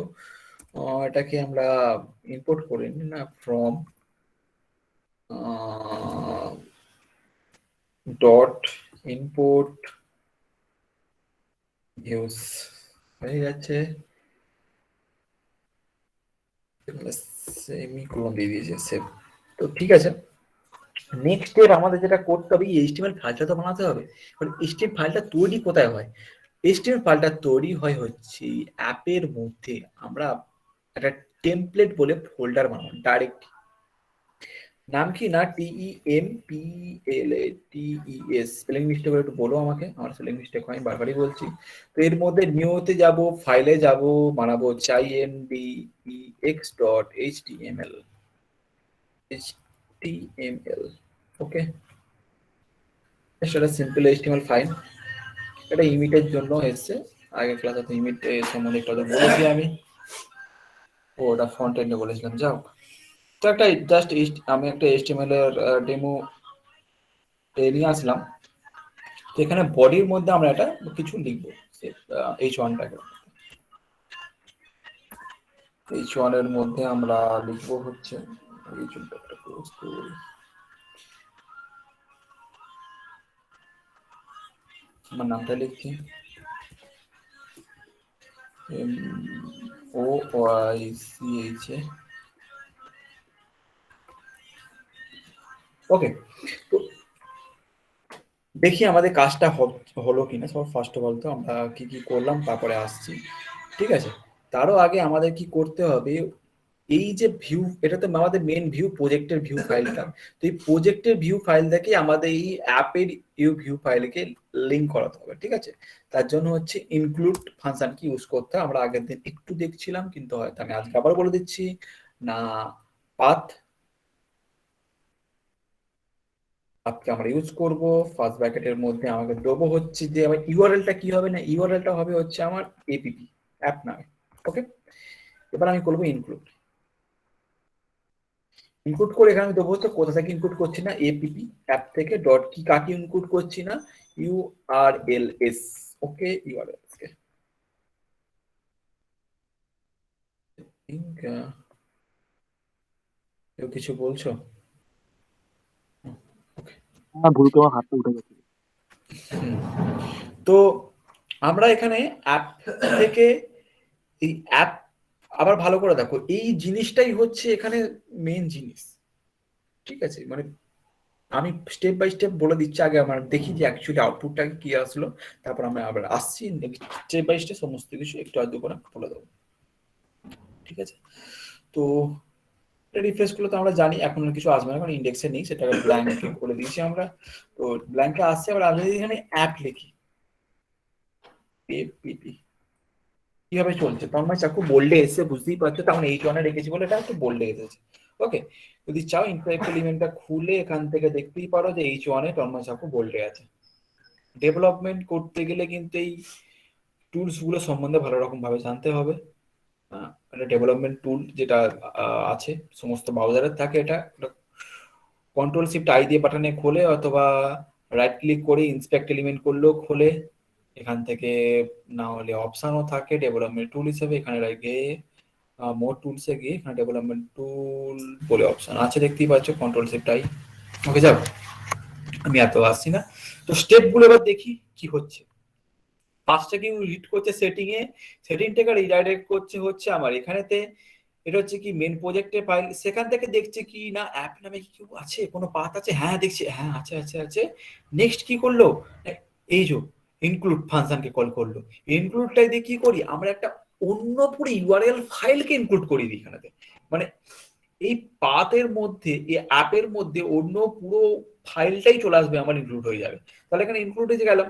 এটাকে আমরা ইম্পোর্ট করিনি না, ফ্রম ডট ইনপুট ইউজ হয়ে যাচ্ছে, সেমিকোলন দিয়ে দিয়েছে সেভ। তো ঠিক আছে, নেক্সট স্টেপ আমাদের যেটা করতে হবে, এইচটিএমএল ফাইলটা তো বানাতে হবে। কারণ এইচটিএমএল ফাইলটা তৈরি কোথায় হয়? এইচটিএমএল ফাইলটা তৈরি হয় হচ্ছে অ্যাপের মধ্যে। আমরা একটা টেমপ্লেট বলে ফোল্ডার বানাবো ডাইরেক্ট। নাম কি না TEMPLATES, স্পেলিং মিস্টেক একটু বলো আমাকে, আমার স্পেলিং মিস্টেক হয়, বারবারই বলছি। তো এর মধ্যে নিউতে যাব, ফাইলে যাব, বানাবো index.html, ওকে। সেটা সিম্পল এইচটিএমএল ফাইল, এটা ইমিটের জন্য এসছে। আগের ক্লাসে তো ইমিট সম্বন্ধে একটু বলেছি আমি, ওটা ফ্রন্ট এন্ডে বলেছিলাম। যাও, তো একটা জাস্ট আমি একটা এইচটিএমএল এর ডেমো নিয়ে আসলাম। তো এখানে বডির মধ্যে আমরা এটা কিছু লিখবো, h1টাকে, h1 এর মধ্যে আমরা লিখবো হচ্ছে আমার নামটা লিখছি MOYCH, ওকে। তো দেখি আমাদের কাজটা হলো কিনা। সব ফার্স্ট অফ অল তো আমরা কি কি করলাম তারপরে আসছি, ঠিক আছে। তারও আগে আমাদের কি করতে হবে, এই যে ভিউ, এটা তো আমাদের মেন ভিউ, প্রজেক্টের ভিউ ফাইলটা। তো এই প্রজেক্টের ভিউ ফাইল থেকে আমাদের এই অ্যাপের ভিউ ফাইলকে লিঙ্ক করাতে হবে, ঠিক আছে। তার জন্য হচ্ছে ইনক্লুড ফাংশন কি ইউজ করতে হয়, আমরা আগের দিন একটু দেখছিলাম, কিন্তু হয়তো আমি আজকে আবার বলে দিচ্ছি না। পাথ আজকে আমরা ইউজ করব, ফার্স্ট ব্র্যাকেটের মধ্যে আমাকে দেবো হচ্ছে যে আমার ইউআরএলটা কি হবে, না ইউআরএলটা হবে হচ্ছে আমার এপিপি, অ্যাপ নামে, ওকে। এবার আমি করবো ইনক্লুড। ইনক্লুড করে এখানে দেবো হচ্ছে কোথা থেকে ইনক্লুড করছি না, এপিপি অ্যাপ থেকে, ডট কি কাকে ইনক্লুড করছি না, ইউআরএলএস, ওকে। ইউআরএলএস কে কেউ কিছু বলছো? ভুল করে আমার হাতটা উঠে গেছে। তো আমরা এখানে অ্যাপ থেকে, এই অ্যাপ আবার ভালো করে দেখো, এই জিনিসটাই হচ্ছে এখানে মেন জিনিস, ঠিক আছে। মানে আমি স্টেপ বাই স্টেপ বলে দিচ্ছি, আগে আমার দেখি যে অ্যাকচুয়ালি আউটপুটটা কি আসলো, তারপর আমরা আবার আসছি স্টেপ বাই স্টেপ সমস্ত কিছু একটু আধটু করে বলে দেবো, ঠিক আছে। তো রিফ্রেশ করলে তো আমরা জানি এখন আর কিছু আসবে না, কারণ ইন্ডেক্সে নেই, সেটাকে ব্ল্যাঙ্কে করে দিয়েছি আমরা। তো ব্ল্যাঙ্কে আসছে, আবার আমি যদি এখানে অ্যাপ লিখি, এপিপি কিভাবে চলছে, তন্ময় চাকু বোল্ডে এসে বুঝতেই পারছো, তখন H1 রেখেছি বলে এটা একটু বোল্ডে এসেছে, ওকে। যদি চাও ইনফ্রাক্ট এলিমেন্টটা খুলে এখান থেকে দেখতেই পারো যে H1 তন্ময় চাকু বোল্ডে আছে। ডেভেলপমেন্ট করতে গেলে কিন্তু এই টুলস গুলো সম্বন্ধে ভালো রকম ভাবে জানতে হবে। একটা ডেভেলপমেন্ট টুল যেটা আছে সমস্ত ব্রাউজারের থাকে, এটা কন্ট্রোল শিফট আই দিয়ে বাটনে খোলে, অথবা রাইট ক্লিক করে ইন্সপেক্ট এলিমেন্ট করলেও খোলে। এখান থেকে না হলে অপশনও থাকে ডেভেলপমেন্ট টুল হিসেবে, এখানে গিয়ে মোর টুলসে গিয়ে এখানে ডেভেলপমেন্ট টুল বলে অপশন আছে, দেখতেই পাচ্ছ, কন্ট্রোল শিফট আই, ওকে। যাও, আমি এত আসছি না। তো স্টেপ গুলো এবার দেখি কি হচ্ছে। ফার্স্টে কি রিড করছে সেটিংটাকে রিডাইরেক্ট করছে হচ্ছে আমার এখানেতে, এটা হচ্ছে কি মেন প্রজেক্টের ফাইল, সেখান থেকে দেখছে কি না অ্যাপ নামে কি কেউ আছে, কোনো পাথ আছে, হ্যাঁ দেখছি, হ্যাঁ আছে আছে আছে। নেক্সট কি করলো, এই যে ইনক্লুড ফাংশনকে কল করলো। ইনক্লুডটাই দিয়ে কি করি, আমরা একটা অন্য পুরো ইউআরএল ফাইলকে ইনক্লুড করি দিই এখানেতে। মানে এই পাথের মধ্যে, এই অ্যাপের মধ্যে অন্য পুরো ফাইলটাই চলে আসবে, আমার ইনক্লুড হয়ে যাবে। তাহলে এখানে ইনক্লুড হয়ে গেলাম,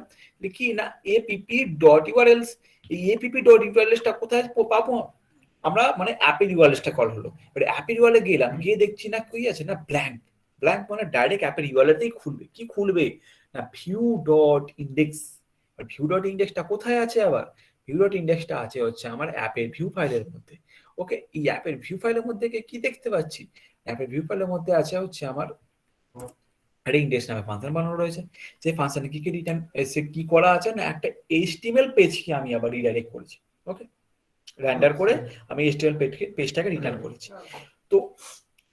কি না এপিপি ডট ইউআরএলস, এই এপিপি ডট ইউআরএলসটা কোথায় পাবো আমরা, মানে অ্যাপের ইউআরএলসটা কল হলো। এবার অ্যাপের ইউআরএলে গেলাম, গিয়ে দেখছি না কি আছে না ব্ল্যাঙ্ক। ব্ল্যাঙ্ক মানে ডাইরেক্ট অ্যাপের ইউআরএলটাই খুলবে। কি খুলবে না ভিউ ডট ইন্ডেক্স। আর ভিউ ডট ইন্ডেক্সটা কোথায় আছে, আবার ভিউ ডট ইন্ডেক্সটা আছে হচ্ছে আমার অ্যাপের ভিউ ফাইলের মধ্যে, ওকে। এই অ্যাপের ভিউ ফাইলের মধ্যে কি দেখতে পাচ্ছি, অ্যাপের ভিউ ফাইলের মধ্যে আছে হচ্ছে আমার একটা ইন্ডেক্স নামে ফাংশন বানানো রয়েছে। যে ফাংশনে কি কি রিটার্ন কি করা আছে না, একটা এইচটিএমএল পেজকে আমি আবার রিডাইরেক্ট করেছি, ওকে। রেন্ডার করে আমি এইচটিএমএল পেজটাকে রিটার্ন করেছি। তো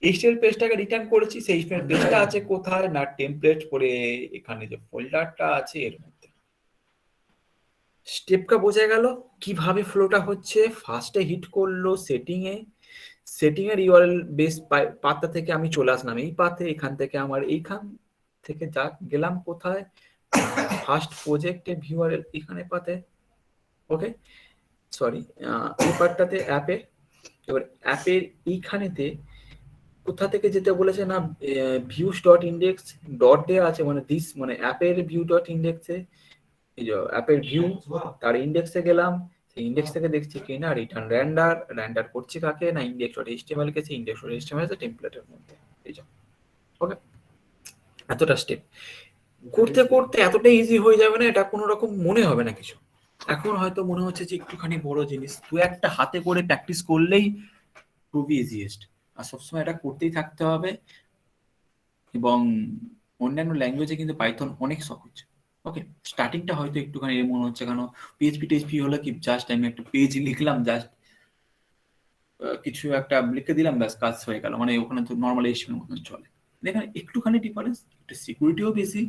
এইচটিএমএল পেজটাকে রিটার্ন করেছি, সেই এইচটিএমএল পেজটা আছে কোথায় না টেমপ্লেট পরে এখানে যে ফোল্ডারটা আছে এর মধ্যে। স্টেপটা বোঝা গেল কিভাবে ফ্লোটা হচ্ছে। ফার্স্টে হিট করলো সেটিং এর ইউআরএল বেস পাতা থেকে আমি চলে আসলাম এই পাতে, এখান থেকে আমার এইখান থেকে যা গেলাম কোথায় ফার্স্ট প্রজেক্টে ভিউআরএল এখানে পাতে, ওকে সরি এই পার্টটাতে অ্যাপে। এবার অ্যাপের এইখানেতে কোথা থেকে যেতে বলেছে না ভিউস ডট ইন্ডেক্স ডট দেওয়া আছে, মানে দিস মানে অ্যাপের ভিউ ডট ইন্ডেক্সে এই যে অ্যাপের ভিউ তার ইন্ডেক্সে গেলাম, সেই ইন্ডেক্স থেকে দেখছি কি না রিটার্ন র্যান্ডার করছি কাকে না ইন্ডেক্স ডট এইচটিএমএল কে, সেই ইন্ডেক্স ডট এইচটিএমএল আছে টেমপ্লেটের মধ্যে এই যে। ওকে, এতটা স্টেপ করতে করতে এতটা ইজি হয়ে যাবে না, এটা কোনো রকম মনে হবে না কিছু। এখন হয়তো মনে হচ্ছে যে একটুখানি বড় জিনিস, তুই একটা হাতে করে প্র্যাকটিস করলেই খুবই ইজিয়েস্ট। আর সবসময় এটা করতেই থাকতে হবে। এবং অন্যান্য ল্যাঙ্গুয়েজে কিন্তু পাইথন অনেক সহজ। ওকে, স্টার্টিংটা হয়তো একটুখানি মনে হচ্ছে, কেন পিএইচপি হলো কি জাস্ট আমি একটা পেজ লিখলাম, জাস্ট কিছু একটা লিখে দিলাম, ব্যাস কাজ হয়ে গেল, মানে ওখানে তো নর্মাল এইচটিএমএল মতন চলে। দেখেন একটুখানি ডিফারেন্স, একটু সিকিউরিটিও বেশি,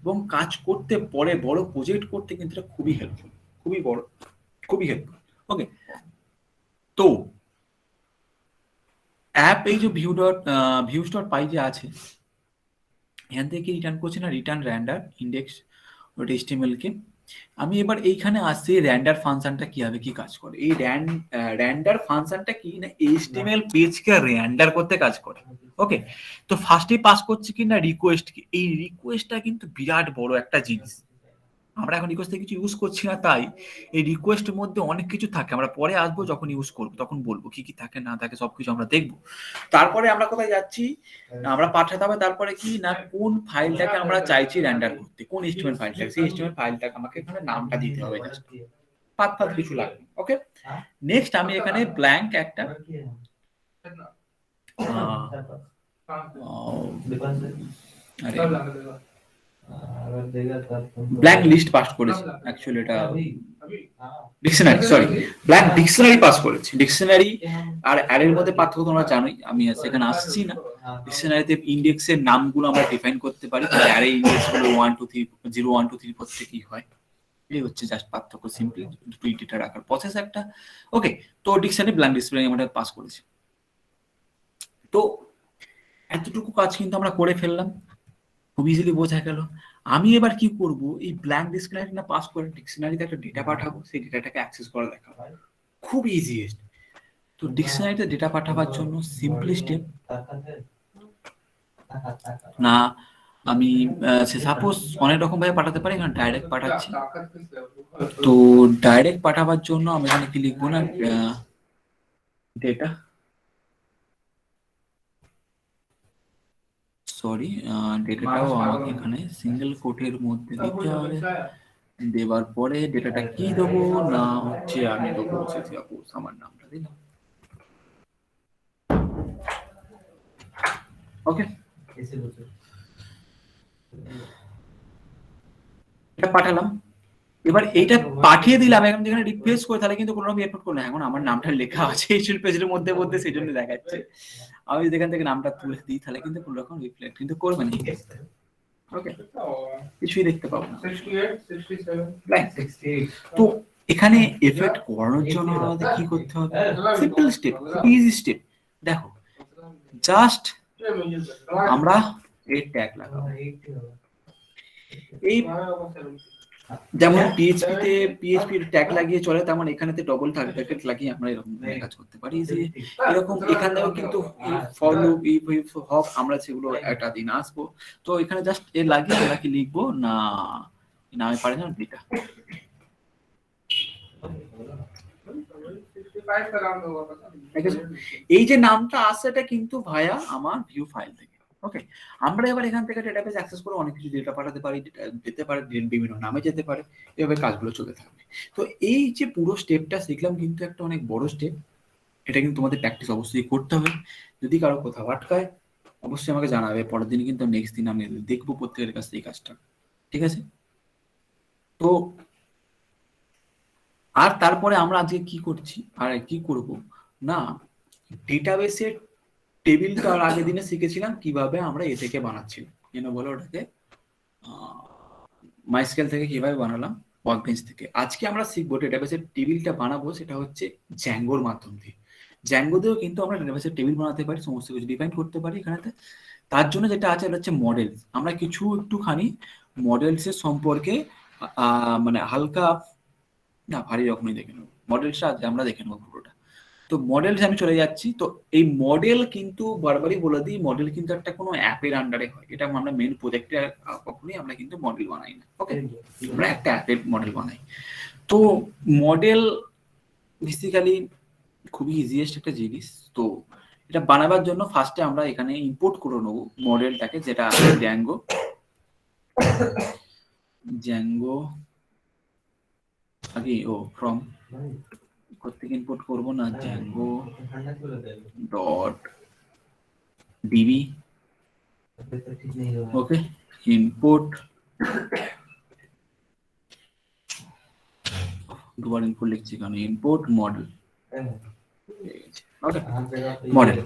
এবং কাজ করতে পরে বড় প্রজেক্ট করতে কিন্তু এটা খুবই হেল্পফুল, খুবই হেল্পফুল। ওকে, তো অ্যাপ এই যে ভিউজ ডট পাই যে আছে, এখান থেকে রিটার্ন করছে না return render index dot HTML কে। আমি এবার এইখানে আসছি র্যান্ডার ফাংশনটা কিভাবে কি কাজ করে। এই র্যান্ডার ফাংশনটা কি না এইচটিএমএল পেজকে র্যান্ডার করতে কাজ করে। ওকে, তো ফার্স্টেই পাস করছে কি না রিকোয়েস্ট কি, এই রিকোয়েস্টটা কিন্তু বিরাট বড় একটা জিনিস। আমরা এখন রিকোয়েস্টে কিছু ইউজ করছি না, তাই এই রিকোয়েস্টের মধ্যে অনেক কিছু থাকে, আমরা পরে আসবো যখন ইউজ করবো তখন বলবো কি কি থাকে না থাকে সবকিছু আমরা দেখবো। তারপরে আমরা কোথায় যাচ্ছি, আমরা পাঠাতে হবে তারপরে কি না কোন ফাইলটাকে আমরা চাইছি র্যান্ডার করতে, কোন এইচটিএমএল ফাইলটাকে, সেই এইচটিএমএল ফাইলটাকে আমাকে এখানে নামটা দিতে হবে, জাস্ট পাত কিছু লাগবে। ওকে, নেক্সট আমি এখানে ব্ল্যাঙ্ক একটা ব্ল্যাঙ্ক লিস্ট পাস করেছি, অ্যাকচুয়ালি এটা dictionary, sorry blank dictionary pass করেছি। ডিকশনারি আর অ্যারের মধ্যে পার্থক্য তোমরা জানোই, আমি সেখানে আসছি না। ডিকশনারিতে ইন্ডেক্সের নামগুলো আমরা ডিফাইন করতে পারি, অ্যারে ইন্ডেক্স গুলো 1 2 3 0 1 2 3 4 থেকে কি হয়, এই হচ্ছে জাস্ট পার্থক্য, সিম্পলি দুটো ডেটা রাখার প্রসেস একটা। ওকে, তো ডিকশনারি ব্ল্যাঙ্ক ডিসপ্লে আমরা পাস করেছি। তো এতটুকু কাজ কিন্তু আমরা করে ফেললাম, খুব ইজিলি বোঝা গেল। আমি এবার কি করব, এই ব্ল্যাঙ্ক ডিকশনারি না পাস করে ডিকশনারিতে একটা ডেটা পাঠাবো, সেই ডেটাটাকে অ্যাক্সেস করে দেখাবো, খুব ইজিয়েস্ট। তো ডিকশনারিতে ডেটা পাঠাবার জন্য সিম্পলি স্টেপ না, আমি সাপোজ অনেক রকম ভাবে পাঠাতে পারি, এখানে ডাইরেক্ট পাঠাচ্ছি। তো ডাইরেক্ট পাঠাবার জন্য আমি এখানে কি লিখবো না ডেটা, সরি ডেটাটাও আমাকে এখানে সিঙ্গেল কোটের মধ্যে দিতে হবে। দেবার পরে ডেটাটা কি দেবো না হচ্ছে আমি দেবো আমার নামটা দিলাম। ওকে, এটা পাঠালাম। এবার এইটা পাঠিয়ে দিলাম, এখন যেখানে রিপ্লেস করে তাহলে কিন্তু কোনো রকম এফোর্ট করলো, এখন আমার নামটা লেখা আছে এইচটিএমএল পেজের মধ্যে সেই জন্য দেখাচ্ছে। আমি যদি এখান থেকে নামটা তুলে দিই তাহলে কিন্তু কোনো রকম রিফ্লেক্ট কিন্তু করবে না। ওকে, কিছুই দেখতে পাবো না। তো এখানে এফেক্ট করানোর জন্য আমাদের কি করতে হবে, সিম্পল স্টেপ, ইজি স্টেপ। দেখো জাস্ট আমরা এই ট্যাগ লাগাবো, এই যেমন পিএইচপির ট্যাগ লাগিয়ে চলে, তেমন এখানেতে ডবল ব্র্যাকেট লাগিয়ে আমরা এরকম কাজ করতে পারি যে এরকম। এখানেও কিন্তু ফর লুপ ইফ হপ আমরা সেগুলো একটা দিন আসবো। তো এখানে জাস্ট এ লাগিয়ে আমরা কি লিখবো না নামে পারে না ডেটা, এই যে নামটা আসছে এটা কিন্তু ভায়া আমার ভিউ ফাইল থেকে। ওকে, আমরা এবার এখান থেকে ডেটাবেস অ্যাক্সেস করে অনেক কিছু ডেটা পাঠাতে পারি, যেতে পারে বিভিন্ন নামে যেতে পারে, এভাবে কাজগুলো চলতে থাকবে। তো এই যে পুরো স্টেপটা শিখলাম কিন্তু একটা অনেক বড় স্টেপ, এটা কিন্তু তোমাদের প্র্যাকটিস অবশ্যই করতে হবে। যদি কারো কোথাও আটকায় অবশ্যই আমাকে জানাবে, পরের দিন কিন্তু নেক্সট দিন আমি দেখবো প্রত্যেকের কাছে এই কাজটা, ঠিক আছে? তো আর তারপরে আমরা আজকে কি করছি আর কি করব না, ডেটাবেসের টেবিল তার আগের দিনে শিখেছিলাম কিভাবে আমরা এ থেকে বানাচ্ছিলাম, বলো ওটাকে মাইস্কেল থেকে কিভাবে বানালাম, ওয়ার্কবেঞ্চ থেকে। আজকে আমরা শিখবো ডেটাবেসের টেবিলটা বানাবো, সেটা হচ্ছে জ্যাঙ্গোর মাধ্যম দিয়ে। জ্যাঙ্গো দিয়েও কিন্তু আমরা ডেটাবেসের টেবিল বানাতে পারি, সমস্ত কিছু ডিফাইন করতে পারি এখানেতে। তার জন্য যেটা আছে এটা হচ্ছে মডেলস। আমরা কিছু একটুখানি মডেলসের সম্পর্কে মানে হালকা না ভারী রকমই দেখে নেবো। মডেলসটা আমরা দেখে নেবো পুরোটা। তো মডেলস আমি চলে যাচ্ছি। তো এই মডেল কিন্তু বারবারই বলে দিই, মডেল কিন্তু একটা কোনো অ্যাপের আন্ডারে হয়। এটা আমরা মেন প্রজেক্টে কখনোই আমরা কিন্তু মডেল বানাই না। ওকে, আমরা একটা অ্যাপের মডেল বানাই। তো মডেল বেসিক্যালি খুবই ইজিয়েস্ট একটা জিনিস। তো এটা বানাবার জন্য ফার্স্টে আমরা এখানে ইম্পোর্ট করে নেবো মডেলটাকে, যেটা জ্যাঙ্গো আগে ফ্রম কোথেকে ইম্পোর্ট করবো না, জ্যাঙ্গো ডট ডিবি। ওকে, ইম্পোর্ট দুবার ইম্পোর্ট লিখছি কারণ ইম্পোর্ট মডেল। ওকে, মডেল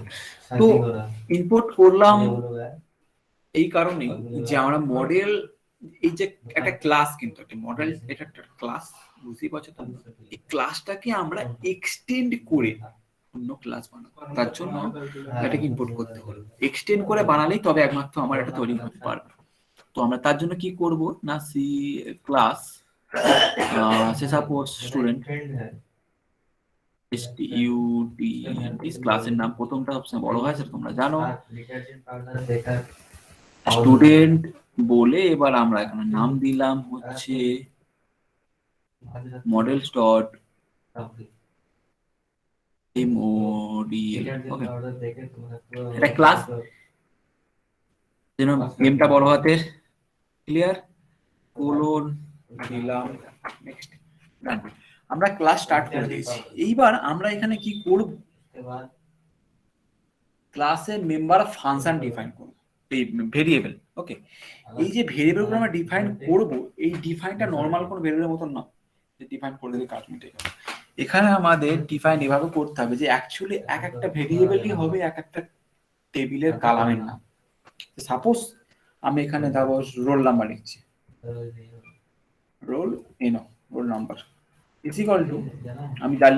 তো ইম্পোর্ট করলাম এই কারণে যে আমরা মডেল, এই যে একটা ক্লাস, কিন্তু একটা মডেল এটা একটা ক্লাস, বুঝতেই পারছো তো। এই ক্লাসটাকে আমরা এক্সটেন্ড করে অন্য ক্লাস বানাবো, তার জন্য এটাকে ইম্পোর্ট করতে হলো। এক্সটেন্ড করে বানালেই তবে একমাত্র আমার এটা তৈরি হতে পারবে। তো আমরা তার জন্য কি করব না, সি ক্লাস সে সাপোজ স্টুডেন্ট স্টুডেন্ট ক্লাসের নাম প্রথমটা সবসময় বড় হয়, সেটা তোমরা জানো। স্টুডেন্ট বলে এবার আমরা এখানে নাম দিলাম হচ্ছে মডেলস ডট MODL। ওকে, এটা ক্লাস, যেন নেমটা বড় হাতের, ক্লিয়ার, কোলন দিলাম, নেক্সট, ডান। আমরা ক্লাস স্টার্ট করে দিয়েছি। এইবার আমরা এখানে কি করব, ক্লাসের মেম্বার ফাংশন ডিফাইন করব, এই ভেরিয়েবল। ওকে, এই যে ভেরিয়েবলগুলো আমরা ডিফাইন করব, এই ডিফাইনটা নরমাল কোন ভেরিয়েবলের মতন না যে ডিফাইন করে দিলে কাজ মিটে যাবে। এখানে আমাদের ডিফাইন এভাবে করতে হবে যে অ্যাকচুয়ালি এক একটা ভেরিয়েবলই হবে এক একটা টেবিলের কালামের নাম। সাপোজ আমি এখানে দেবো রোল নাম্বার লিখছি, roll roll number is equal two, আমি যা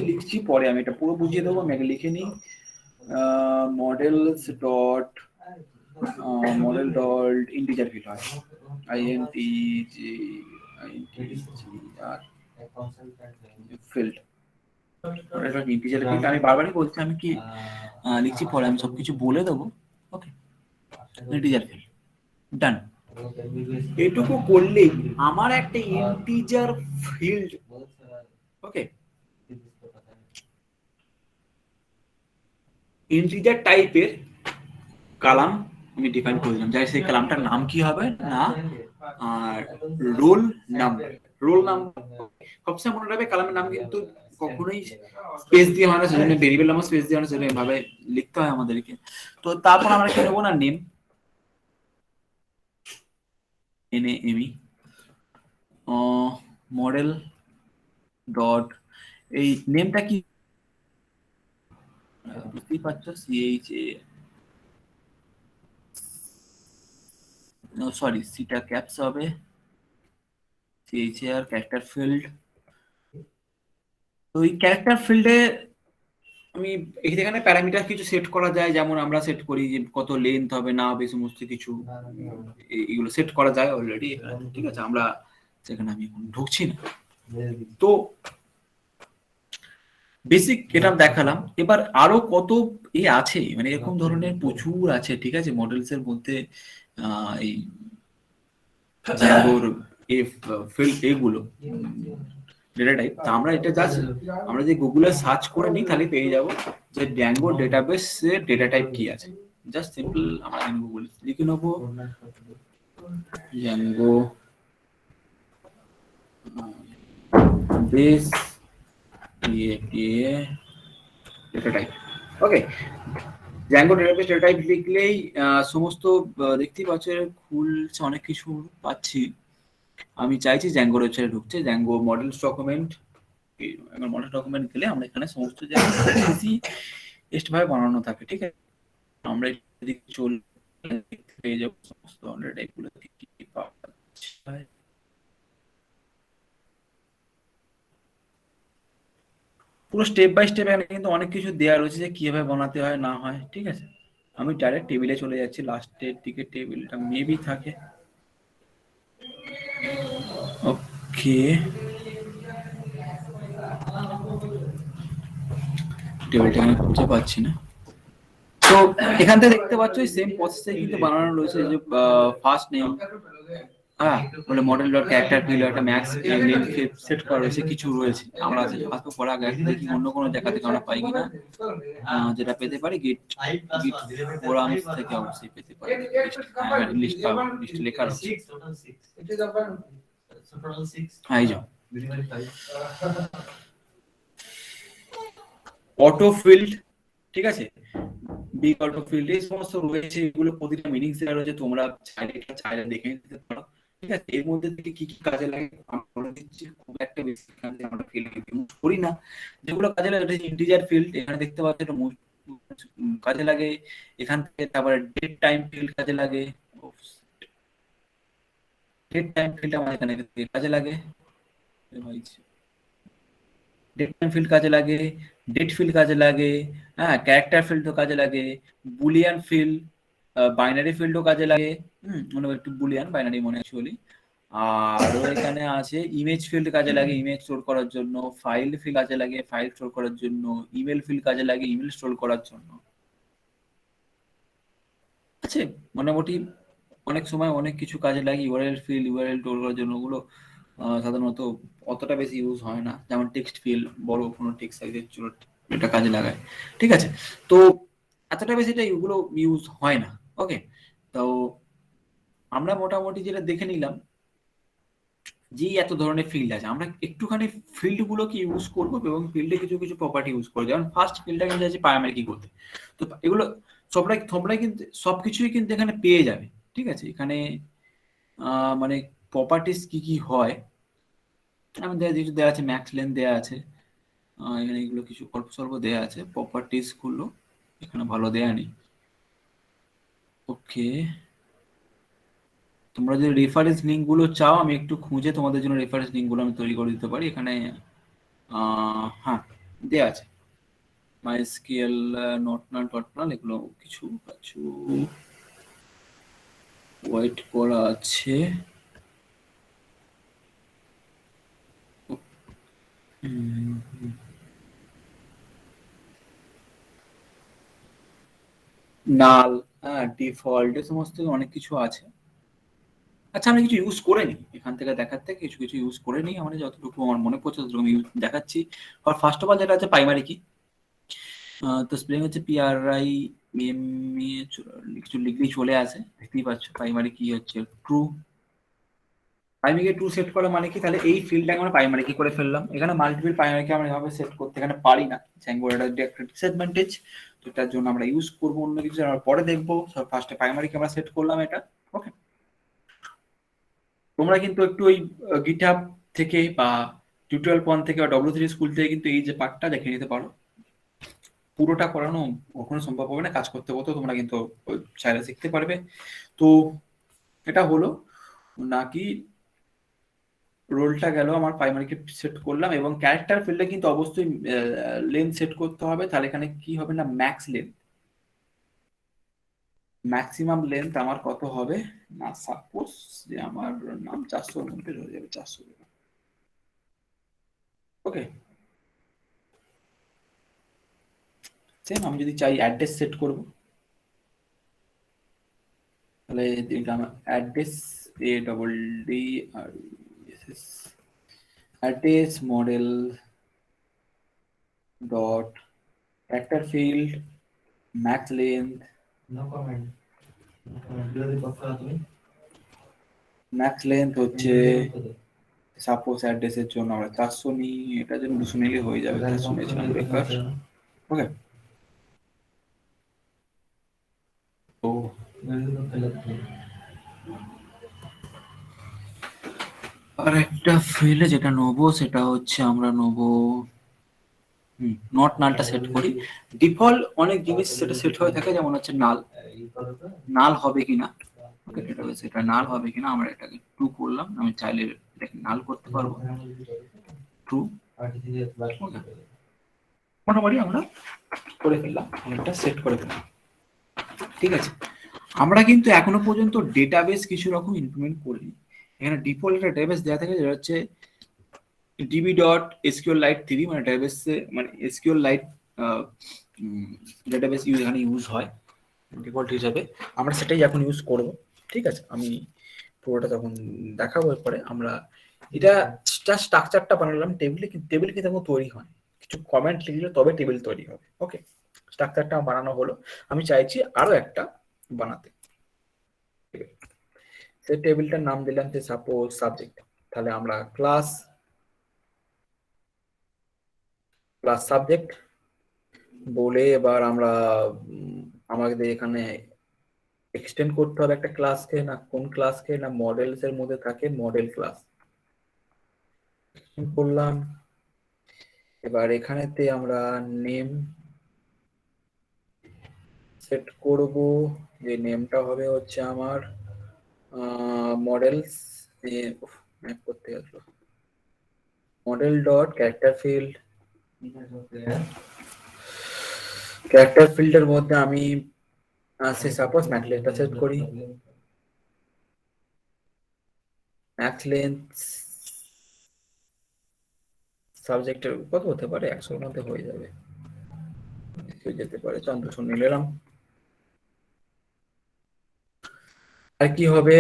লিখছি পরে আমি এটা পুরো বুঝিয়ে দেবো। আমি আগে লিখে নিই মডেলস ডট ইন্টিজার ফিল্ড হয়, INTGR ফিল্ড, ইন্টিজার ফিল্ড। আমি বারবারই বলছি, আমি কি লিখছি পরে আমি সবকিছু বলে দেবো। ওকে, ইন্টিজার ফিল্ড, ডান। এটুকু করলেই আমার একটা ইন্টিজার ফিল্ড, ওকে, ইন্টিজার টাইপের কালাম আমি ডিফাইন করে দিলাম। যাই সেই কালামটার নাম কি হবে না, আর রোল নাম্বার। রোল নাম্বার সবসময় মনে রাখবে, কালামের নাম কিন্তু কখনোই স্পেস দিয়ে হয় না, সেজন্য ভেরিয়েবল নাম স্পেস দিয়ে হয় না, সেজন্য এভাবে লিখতে হয় আমাদেরকে। তো তারপর আমরা কি নেবো না, নেম, NAME, মডেল ডট, এই নেমটা কি বুঝতেই পারছো, সরি সিটা ক্যাপস হবে, CHAR ক্যারেক্টার ফিল্ড। তো এই ক্যারেক্টার ফিল্ডে আমি এখানে প্যারামিটার কিছু সেট করা যায়, যেমন আমরা সেট করি যে কত লেন্থ হবে না হবে, সমস্ত কিছু এগুলো সেট করা যায় অলরেডি এখানে, ঠিক আছে। আমরা সেখানে আমি এখন ঢুকছি না। তো বেসিক এটা দেখালাম। এবার আরো কত আছে, মানে এরকম ধরনের প্রচুর আছে, ঠিক আছে, মডেলস এর মধ্যে এই জ্যাঙ্গোর ফিল্ড এগুলো ডেটা টাইপ। তা আমরা এটা জাস্ট আমরা যে গুগলে সার্চ করে নিই তাহলে পেয়ে যাব যে জ্যাঙ্গো ডেটাবেস এর ডেটা টাইপ কি আছে। জাস্ট সিম্পল আমরা গুগল লিখে নেব জ্যাঙ্গো বেস ডেটা টাইপ। ওকে, জ্যাঙ্গো ডেটাবেস ডেটা টাইপ লিখলেই সমস্ত দেখতেই পাচ্ছ খুলছে, অনেক কিছু পাচ্ছি। আমি চাইছি জ্যাঙ্গোর ওয়েবসাইটে ঢুকছে, Django models document, model document গেলে আমরা এখানে সমস্ত জায়গায় ভাবে বানানো থাকে, ঠিক আছে। আমরা এদিকে চলে পেয়ে যাবো সমস্ত ধরনের টাইপগুলো কি পাওয়া যায়। পুরো স্টেপ বাই স্টেপ এখানে কিন্তু অনেক কিছু দেওয়া রয়েছে যে কিভাবে বানাতে হয় না হয়, ঠিক আছে। আমি ডাইরেক্ট টেবিলে চলে যাচ্ছি, লাস্টের দিকে টেবিলটা মেবি থাকে। ওকে, টেবিলটা এখানে খুঁজে পাচ্ছি না। তো এখান থেকে দেখতে পাচ্ছ সেম প্রসেসে কিন্তু বানানো রয়েছে, যে ফার্স্ট নেম, হ্যাঁ, বলে মডেল ডট ক্যারেক্টার ফিল্ড একটা ম্যাক্স লেন্থ সেট করা রয়েছে, কিছু রয়েছে। আমরা আজকে পড়া গেছে দেখি অন্য কোনো জায়গা থেকে আমরা পাই কিনা। যেটা পেতে পারি গিট গিট ফোরামস থেকে অবশ্যই পেতে পারি। লিস্ট পাবো, লিস্ট লেখা আছে। এই যাও, অটো ফিল্ড, ঠিক আছে, বিগ অটো ফিল্ড, এই সমস্ত রয়েছে। এগুলো প্রতিটা মিনিংস দেওয়া রয়েছে, তোমরা চাইলে দেখে নিতে পারো, ঠিক আছে। এর মধ্যে থেকে কি কি কাজে লাগে আমি বলে দিচ্ছি। খুব একটা বেশি আমরা ফিল্ড ইউজ করি না। যেগুলো কাজে লাগে এটা ইন্টিজার ফিল্ড, এখানে দেখতে পাচ্ছ এটা কাজে লাগে। এখান থেকে তারপরে ডেট টাইম ফিল্ড কাজে লাগে। ডেট টাইম ফিল্ড আমাদের এখানে কাজে লাগে, ডেট টাইম ফিল্ড কাজে লাগে, ডেট ফিল্ড কাজে লাগে, হ্যাঁ, ক্যারেক্টার ফিল্ডও কাজে লাগে, বুলিয়ান ফিল্ড, বাইনারি ফিল্ডও কাজে লাগে। মনে হয় একটু বুলিয়ান, বাইনারি মনে অ্যাকচুয়ালি। আর এখানে আছে ইমেজ ফিল্ড কাজে লাগে ইমেজ স্টোর করার জন্য, ফাইল ফিল্ড কাজে লাগে ফাইল স্টোর করার জন্য, ইমেল ফিল্ড কাজে লাগে ইমেল স্টোর করার জন্য। আছে মোটামুটি অনেক সময় অনেক কিছু কাজে লাগে। ইউআরএল ফিল্ড, ইউআরএল স্টোর করার জন্য, ওগুলো সাধারণত অতটা বেশি ইউজ হয় না। যেমন টেক্সট ফিল্ড, বড় কোনো টেক্সট সাইজের জন্য এটা কাজে লাগায়, ঠিক আছে। তো এতটা বেশি এটা এগুলো ইউজ হয় না। ওকে, তো আমরা মোটামুটি যেটা দেখে নিলাম যে এত ধরনের ফিল্ড আছে, আমরা একটুখানি ফিল্ড গুলোকে ইউজ করবো এবং ফিল্ডে কিছু কিছু প্রপার্টি ইউজ করবো। যেমন ফার্স্ট ফিল্ডটা কিন্তু আছে প্রাইমারি কি করতে। তো এগুলো তোমরা কিন্তু সবকিছুই কিন্তু এখানে পেয়ে যাবে, ঠিক আছে। এখানে মানে প্রপার্টিস কি কি হয় আমি কিছু দেওয়া আছে, ম্যাক্স লেন্থ দেওয়া আছে, এখানে এগুলো কিছু অল্প স্বল্প দেওয়া আছে। প্রপার্টিস গুলো এখানে ভালো দেয়া নেই। ওকে, তোমরা যদি রেফারেন্স লিঙ্ক গুলো চাও আমি একটু খুঁজে তোমাদের জন্য রেফারেন্স লিঙ্ক গুলো আমি তৈরি করে দিতে পারি। এখানে হ্যাঁ দেওয়া আছে, মাইস্কিএল, নটনাল টটনাল, এগুলো কিছু কিছু ওয়েট করা আছে। নাল, হ্যাঁ, ডিফল্ট, এ সমস্ত অনেক কিছু আছে। আচ্ছা, আমি কিছু ইউজ করে নিই এখান থেকে দেখার থেকে, কিছু কিছু ইউজ করে নিই। আমার যতটুকু আমার মনে পড়ছে ততটুকু আমি দেখাচ্ছি। আর ফার্স্ট অফ অল যেটা আছে প্রাইমারি কি, তো স্পেলিং হচ্ছে PRI এম, কিছু লিখলেই চলে আসে, দেখতেই পাচ্ছ। প্রাইমারি কি হচ্ছে ট্রু, প্রাইমারি ট্রু সেট করা মানে কি, তাহলে এই ফিল্ডটাকে আমরা প্রাইমারি কি করে ফেললাম। এখানে মাল্টিপল প্রাইমারিকে আমরা এভাবে সেট করতে এখানে পারি না, জ্যাঙ্গোর একটা ডিসঅ্যাডভান্টেজ। তো তার জন্য আমরা ইউজ করবো অন্য কিছু, আমরা পরে দেখবো। ফার্স্টে প্রাইমারিকে আমরা সেট করলাম এটা। ওকে, তোমরা কিন্তু একটু ওই গিটহাব থেকে বা টিউটোরিয়াল পয়েন্ট থেকে বা W3 স্কুল থেকে কিন্তু এই যে পার্টটা দেখে নিতে পারো। পুরোটা করানো কখনো সম্ভব হবে না, কাজ করতে করতে তোমরা কিন্তু চাইলে শিখতে পারবে। তো এটা হলো নাকি রোলটা গেল, আমার প্রাইমারিকে সেট করলাম এবং ক্যারেক্টার ফিল্ডে কিন্তু অবশ্যই লেন্থ সেট করতে হবে। তাহলে এখানে কি হবে না, ম্যাক্স লেন্থ, ম্যাক্সিমাম লেন্থ আমার কত হবে না, সাপোজ যে আমার নাম 400 মধ্যে হয়ে যাবে, 400। ওকে, সেম আমি যদি চাই অ্যাড্রেস সেট করব, তাহলে দিলাম address ADD address model dot character field max length, max length হচ্ছে সাপোজ অ্যাড্রেসের জন্য আমরা 400 নিই, এটার জন্য 200 নিলে হয়ে যাবে। 400 নিয়েছিলাম বেকার। ওকে, তো আর একটা ফিল্ড যেটা নেবো সেটা হচ্ছে আমরা নেবো নট নালটা সেট করি। ডিফল্ট অনেক জিনিস সেটা সেট হয়ে থাকে, যেমন হচ্ছে নাল, নাল হবে কিনা, ওকে, ডেটাবেস এটা নাল হবে কিনা, আমরা এটাকে ট্রু করলাম। আমি চাইলে এটাকে নাল করতে পারবো, ট্রু। মোটামুটি আমরা করে ফেললাম, অনেকটা সেট করে ফেললাম, ঠিক আছে। আমরা কিন্তু এখনো পর্যন্ত ডেটাবেস কিছু রকম ইমপ্লিমেন্ট করিনি। এখানে ডিফল্ট একটা ডেটাবেস দেওয়া থাকে, যেটা হচ্ছে db.sqlite3, মানে ডেটাবেসে মানে SQLite ডেটাবেস এখানে ইউজ হয় ডিফল্ট হিসাবে। আমরা সেটাই এখন ইউজ করব, ঠিক আছে। আমি পুরোটা তখন দেখাবো পরে। আমরা এটা স্ট্রাকচারটা বানালাম টেবিলে, কিন্তু টেবিল কিন্তু এখন তৈরি হয়, কিছু কমেন্ট লিখলে তবে টেবিল তৈরি হবে, ওকে। স্ট্রাকচারটা বানানো হলো, আমি চাইছি আরো একটা বানাতে। সেই টেবিলটার নাম দিলাম যে সাপোজ সাবজেক্ট। তাহলে আমরা ক্লাস সাবজেক্ট বলে এবার আমরা আমাদের এখানে এক্সটেন্ড করতে হবে একটা ক্লাসকে, না কোন ক্লাসকে, না মডেলস এর মধ্যে থাকে মডেল ক্লাস করলাম। এবার এখানেতে আমরা নেম সেট করব, যে নেমটা হবে হচ্ছে আমার মডেলস ম্যাপ করতে গেল, model dot character field. Character ফিল্ডের মধ্যে আমি সে সাপোজ ম্যাথ লেন্থটা সেট করি, ম্যাথ লেন্থ সাবজেক্টের কত হতে পারে, 100 এর মধ্যে হয়ে যাবে, যেতে পারে, চন্দ্রশূন্য নিলাম। আর কি হবে,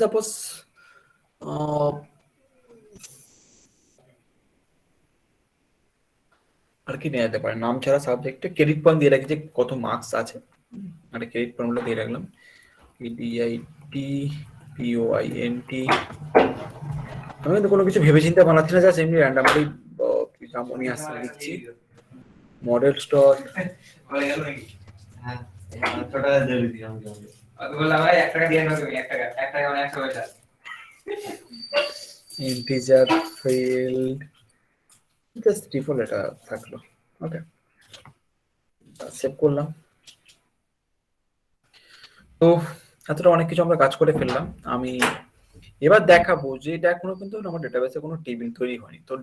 সাপোজ আর কি নেওয়া যেতে পারে, নাম ছাড়া সাবজেক্টে ক্রেডিট পয়েন্ট দিয়ে রাখি যে কত মার্কস আছে, আর ক্রেডিট পয়েন্টগুলো দিয়ে রাখলাম, EDIT POINT। আমি কিন্তু কোনো কিছু ভেবে চিন্তা বানাচ্ছি না, জাস্ট এমনি র্যান্ডামলি মনে আসছে লিখছি model stock integer field, just default এটা থাকলো, ওকে, সেভ করলাম। তো এতটা অনেক কিছু আমরা কাজ করে ফেললাম। আমি এবার দেখাবো যে এটা এখনো কিন্তু আমার ডেটাবেসে কোনো টেবিল তৈরি হয়নি। তো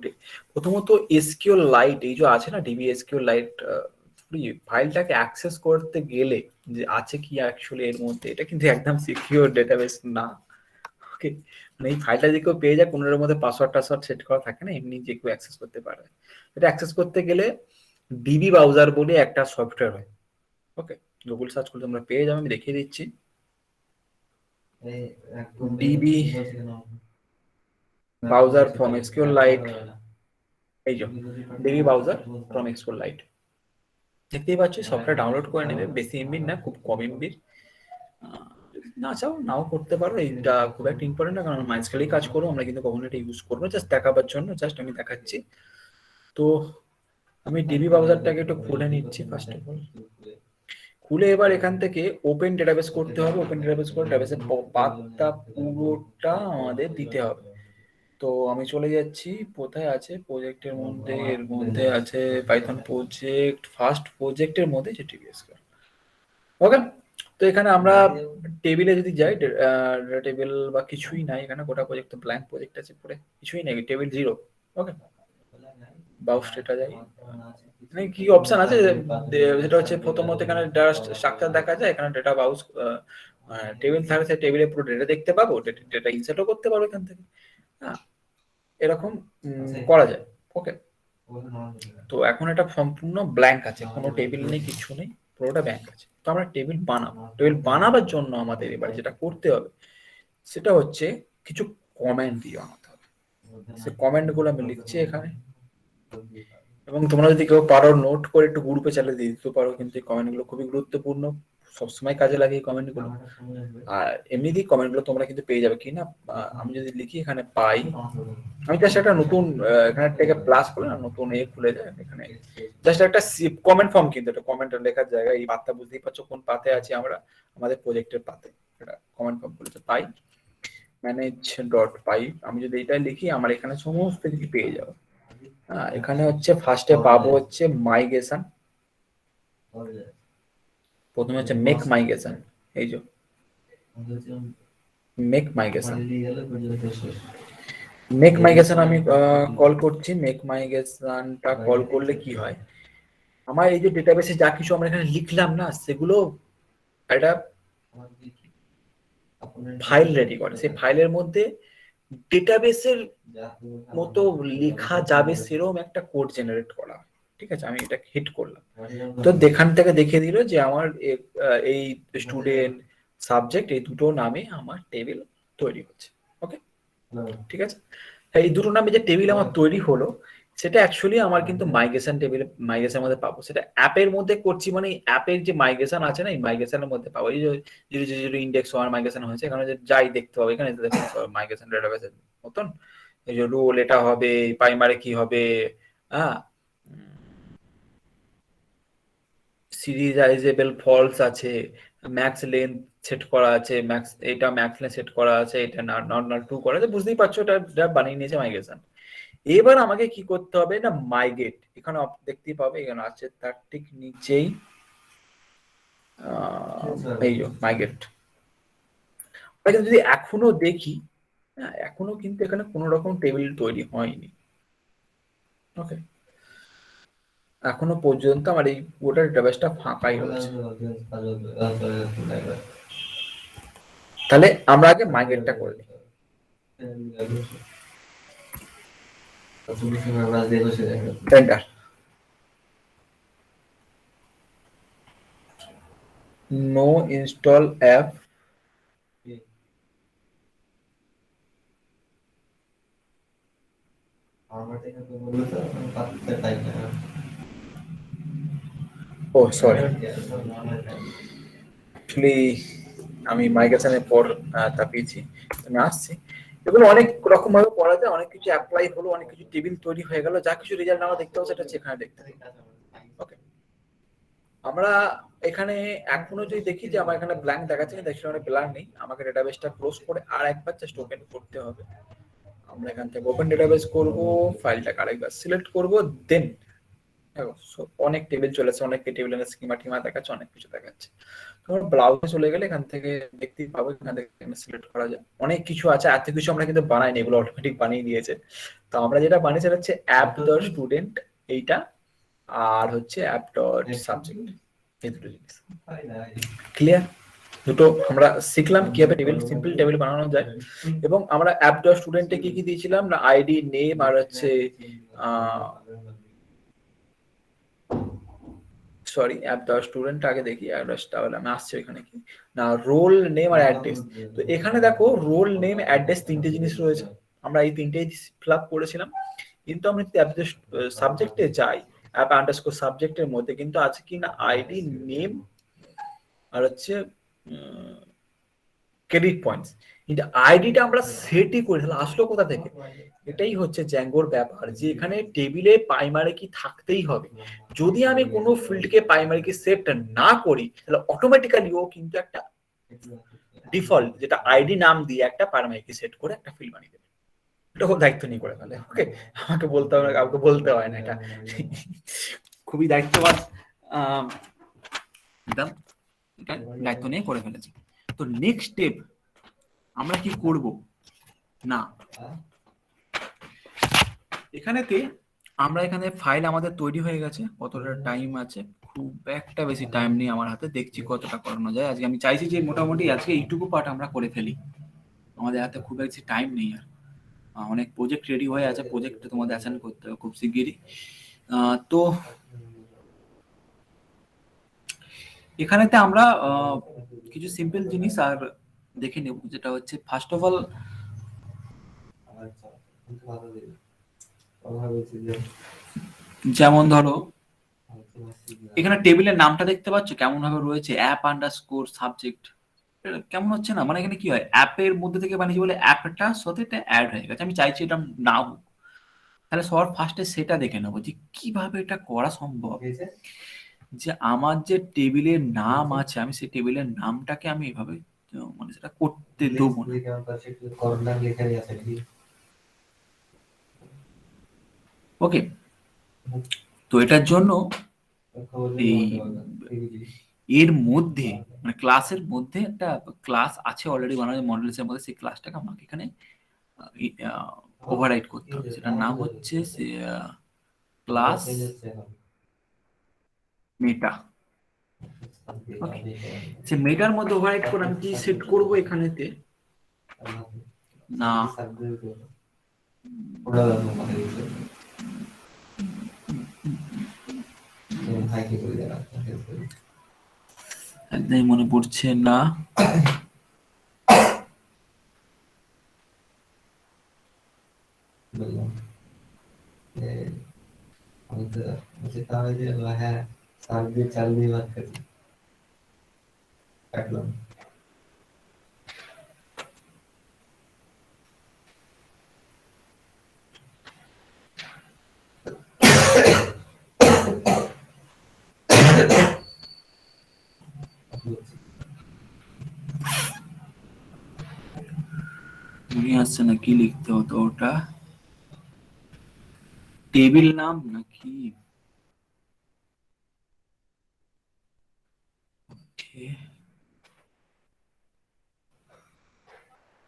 প্রথমত SQLite এই যে আছে না, DB SQLite ফাইলটাকে অ্যাক্সেস করতে গেলে যে আছে কি অ্যাকচুয়ালি এর মধ্যে, এটা কিন্তু একদম সিকিউর ডেটাবেস না, ওকে। মানে এই ফাইলটা যে কেউ পেয়ে যায়, কোনোর মধ্যে পাসওয়ার্ড টাসওয়ার্ড সেট করা থাকে না, এমনি যে কেউ অ্যাক্সেস করতে পারে। এটা অ্যাক্সেস করতে গেলে ডিবি ব্রাউজার বলে একটা সফটওয়্যার হয়, ওকে। গুগল সার্চ করলে তোমরা পেয়ে যাবে, আমি দেখিয়ে দিচ্ছি। ডিবি ব্রাউজার ফ্রম SQLite, এই যে ডিবি ব্রাউজার ফ্রম SQLite দেখতেই পাচ্ছি। সফটওয়্যার ডাউনলোড করে নেবে, বেশি এমবির না, খুব কম এমবির। না চাও নাও করতে পারো, এইটা খুব একটা ইম্পর্টেন্ট না, কারণ মাইস্কেলেই কাজ করবো আমরা, কিন্তু কখনো এটা ইউজ করবো জাস্ট দেখাবার জন্য, জাস্ট আমি দেখাচ্ছি। তো আমি ডিবি ব্রাউজারটাকে একটু খুলে নিচ্ছি ফার্স্ট অফ অল। খুলে এবার এখান থেকে ওপেন ডেটাবেস করতে হবে। ওপেন ডেটাবেস করে ডেটাবেসের পাথটা পুরোটা আমাদের দিতে হবে। তো আমি চলে যাচ্ছি, কোথায় আছে প্রজেক্টের মধ্যে, এর মধ্যে আছে পাইথন প্রজেক্ট, ফার্স্ট প্রজেক্টের মধ্যে যে টিবিএসকে, ওকে। তো এখানে আমরা টেবিলে যদি যাই, টেবিল বা কিছুই নাই এখানে, গোটা প্রজেক্ট ব্ল্যাঙ্ক প্রজেক্ট আছে, পুরো কিছুই নেই, টেবিল জিরো, ওকে। বাউস ডেটা যাই, এখানে কি অপশন আছে, যেটা হচ্ছে প্রথমত এখানে স্ট্রাকচার দেখা যায়, এখানে ডেটা বাউস টেবিল থাকে, সেই টেবিলে পুরো ডেটা দেখতে পাবো, ডেটা ইনসার্টও করতে পারবো এখান থেকে, হ্যাঁ, এরকম করা যায়, ওকে। তো এখন এটা সম্পূর্ণ ব্ল্যাঙ্ক আছে, কোনো টেবিল নেই, কিছু নেই, পুরোটা ব্ল্যাঙ্ক আছে। তো আমরা টেবিল বানাবো, টেবিল বানাবার জন্য আমাদের এবারে যেটা করতে হবে সেটা হচ্ছে কিছু কমেন্ট দিয়ে বানাতে হবে। সে কমেন্ট গুলো আমি লিখছি এখানে, এবং তোমরা যদি কেউ পারো নোট করে একটু গ্রুপে চালিয়ে দিয়ে দিতে পারো, কিন্তু এই কমেন্ট গুলো খুবই গুরুত্বপূর্ণ, সবসময় কাজে লাগে এই কমেন্টগুলো। আর এমনিতেই কমেন্টগুলো তোমরা কিন্তু পেয়ে যাবে কি না, আমি যদি লিখি এখানে পাই, আমি জাস্ট একটা নতুন এখানে থেকে প্লাস করে না নতুন খুলে যায়, এখানে জাস্ট একটা কমেন্ট ফর্ম, কিন্তু এটা কমেন্ট লেখার জায়গা, এই পাতা বুঝতেই পারছো কোন পাতে আছি আমরা, আমাদের প্রজেক্টের পাতে এটা কমেন্ট ফর্ম বলেছে পাই ম্যানেজ ডট পাই। আমি যদি এটা লিখি আমার এখানে সমস্ত কিছু পেয়ে যাবো। এখানে হচ্ছে ফার্স্টে পাবো হচ্ছে মাইগ্রেশন, প্রথমে হচ্ছে মেক মাইগ্রেশন, এই যে মেক মাইগ্রেশন, মেক মাইগ্রেশন আমি কল করছি। মেক মাইগ্রেশনটা কল করলে কি হয়, আমার এই যে ডেটাবেসে যা কিছু আমরা এখানে লিখলাম না সেগুলো একটা ফাইল রেডি করে, সেই ফাইলের মধ্যে ডেটাবেসের মতো লেখা যাবে সেরকম একটা কোড জেনারেট করা হয়। ঠিক আছে, আমি এটা হিট করলাম, তো এখান থেকে দেখিয়ে দিল যে আমার এই স্টুডেন্ট সাবজেক্ট এই দুটো নামে আমার টেবিল তৈরি হচ্ছে। ওকে, ঠিক আছে, এই দুটো নামে যে টেবিল আমার তৈরি হলো সেটা অ্যাকচুয়ালি আমার কিন্তু মাইগ্রেশন টেবিলে মাইগ্রেশনের মধ্যে পাবো, সেটা অ্যাপের মধ্যে করছি, মানে অ্যাপের যে মাইগ্রেশন আছে না এই মাইগ্রেশনের মধ্যে পাবো। এই যে zero zero index one migration হয়েছে, এখানে যাই দেখতে পাবো এখানে মাইগ্রেশন ডেটাবেসের মতন, এই যে রোল এটা হবে, প্রাইমারি কি হবে, হ্যাঁ সিরিয়ালাইজেবল ফলস আছে, ম্যাক্স লেন্থ সেট করা আছে, ম্যাক্স এটা ম্যাক্স লেন্থ সেট করা আছে, এটা নর্মাল টু করা আছে, বুঝতেই পারছো এটা বানিয়ে নিয়েছে মাইগ্রেশন। এবার আমাকে কি করতে হবে না, মাইগ্রেট, এখানে দেখতেই পাবে এখানে আছে তার ঠিক নিচেই এই যে মাইগ্রেট। যদি এখনো দেখি, এখনো কিন্তু এখানে কোনো রকম টেবিল তৈরি হয়নি। ওকে, এখনো পর্যন্ত আমার এই পুরোটা ডেটাবেসটা ফাঁকাই রয়েছে। তাহলে আমরা আগে মাইগ্রেটটা করে নিই। এন্টার। নো ইনস্টল অ্যাপ, ও সরি অ্যাকচুয়ালি আমি মাইগ্রেশনের পর তাপিয়েছি, আমি আসছি। এগুলো অনেক রকম ভাবে পড়া যায়, অনেক কিছু অ্যাপ্লাই হলো, অনেক কিছু টেবিল তৈরি হয়ে গেল, যা কিছু রেজাল্ট আমরা দেখতে পাবো সেটা হচ্ছে এখানে দেখতে পাবো। ওকে, আমরা এখানে এখনো যদি দেখি যে আমার এখানে ব্ল্যাঙ্ক দেখাচ্ছে, দেখছি মানে ব্ল্যাঙ্ক নেই, আমাকে ডেটাবেসটা ক্লোজ করে আর একবার জাস্ট ওপেন করতে হবে। আমরা এখান থেকে ওপেন ডেটাবেস করব, ফাইলটাকে আরেকবার সিলেক্ট করব, দেন দেখো অনেক টেবিল চলে আসছে, অনেক টেবিলের স্কিমা টিমা দেখাচ্ছে, অনেক কিছু দেখাচ্ছে। তোমার ব্রাউজারে চলে গেলে এখান থেকে দেখতেই পাবো, এখান থেকে সিলেক্ট করা যায়, অনেক কিছু আছে। এত কিছু আমরা কিন্তু বানাইনি, এগুলো অটোমেটিক বানিয়ে দিয়েছে। তো আমরা যেটা বানিয়েছি সেটা হচ্ছে অ্যাপ ডট স্টুডেন্ট এইটা, আর হচ্ছে অ্যাপ ডট সাবজেক্ট, এই দুটো জিনিস ক্লিয়ার। দুটো আমরা শিখলাম কিভাবে টেবিল, সিম্পল টেবিল বানানো যায়। এবং আমরা অ্যাপ ডট স্টুডেন্টে কি কি দিয়েছিলাম না, আইডি, নেম, আর হচ্ছে সরি অ্যাপ ডট স্টুডেন্ট আগে দেখি অ্যাড্রেসটা, তাহলে আমি আসছি এখানে কি না, রোল নেম আর অ্যাড্রেস। তো এখানে দেখো রোল নেম অ্যাড্রেস তিনটে জিনিস রয়েছে, আমরা এই তিনটেই ফিল আপ করেছিলাম। কিন্তু আমরা যদি অ্যাপ সাবজেক্টে যাই, অ্যাপ আন্ডারস্কোর সাবজেক্টের মধ্যে কিন্তু আছে কি না আইডি, নেম, আর হচ্ছে ক্রেডিট পয়েন্টস। কিন্তু আইডিটা আমরা সেটই করি, তাহলে আসলো কোথা থেকে? এটাই হচ্ছে জ্যাঙ্গোর ব্যাপার, যে এখানে টেবিলে প্রাইমারি কি থাকতেই হবে। যদি আমি কোনো ফিল্ডকে প্রাইমারি কি সেট না করি, তাহলে অটোমেটিক্যালি ও কিন্তু একটা ডিফল্ট যেটা আইডি নাম দিয়ে একটা প্রাইমারি কি সেট করে একটা ফিল্ড বানিয়ে দেবে। এটা ওর দায়িত্ব নিয়ে করে ফেলে। ওকে, আমাকে বলতে হবে না, কাউকে বলতে হয় না, এটা খুবই দায়িত্ববান একদম, এটা দায়িত্ব নিয়ে করে ফেলেছে। তো নেক্সট স্টেপ আমরা কি করব না, এখানেতে আমরা এখানে ফাইল আমাদের তৈরি হয়ে গেছে, কতটা টাইম আছে, খুব একটা বেশি টাইম নেই আমার হাতে, দেখছি কতটা করানো যায় আজকে। আমি চাইছি যে মোটামুটি আজকে এইটুকু পার্ট আমরা করে ফেলি, আমাদের হাতে খুব বেশি টাইম নেই আর। অনেক প্রজেক্ট রেডি হয়ে আছে, প্রজেক্ট তোমাদের অ্যাসাইন করতে হবে খুব শিগগিরই। তো এখানেতে আমরা কিছু সিম্পল জিনিস আর দেখে নেব, যেটা হচ্ছে ফার্স্ট অফ অল যেমন ধরো এখানে টেবিলের নামটা দেখতে পাচ্ছ কেমন ভাবে রয়েছে, অ্যাপ আন্ডারস্কোর সাবজেক্ট। কেমন হচ্ছে না, মানে এখানে কি হয়, অ্যাপের মধ্যে থেকে বানিয়েছি বলে অ্যাপটার সাথে এটা অ্যাড হয়ে গেছে। আমি চাইছি এটা না হোক, তাহলে সবার ফার্স্টে সেটা দেখে নেবো যে কিভাবে এটা করা সম্ভব। যে আমার যে টেবিলের নাম আছে, আমি সেই টেবিলের নামটাকে আমি এভাবে মানে সেটা করতে দেবো না। ওকে, তো এটার জন্য এই এর মধ্যে মানে ক্লাসের মধ্যে একটা ক্লাস আছে অলরেডি বানানো মডেলস এর মধ্যে, সেই ক্লাসটাকে আমাকে এখানে ওভাররাইড করতে হবে। সেটার নাম হচ্ছে ক্লাস মেটা। ওকে, সে মেটার মধ্যে ওভাররাইড করে আমি কি সেট করব এখানেতে না একদমই মনে পড়ছে না। মনে আসছে না কি লিখতে হতো ওটা, টেবিল নাম নাকি?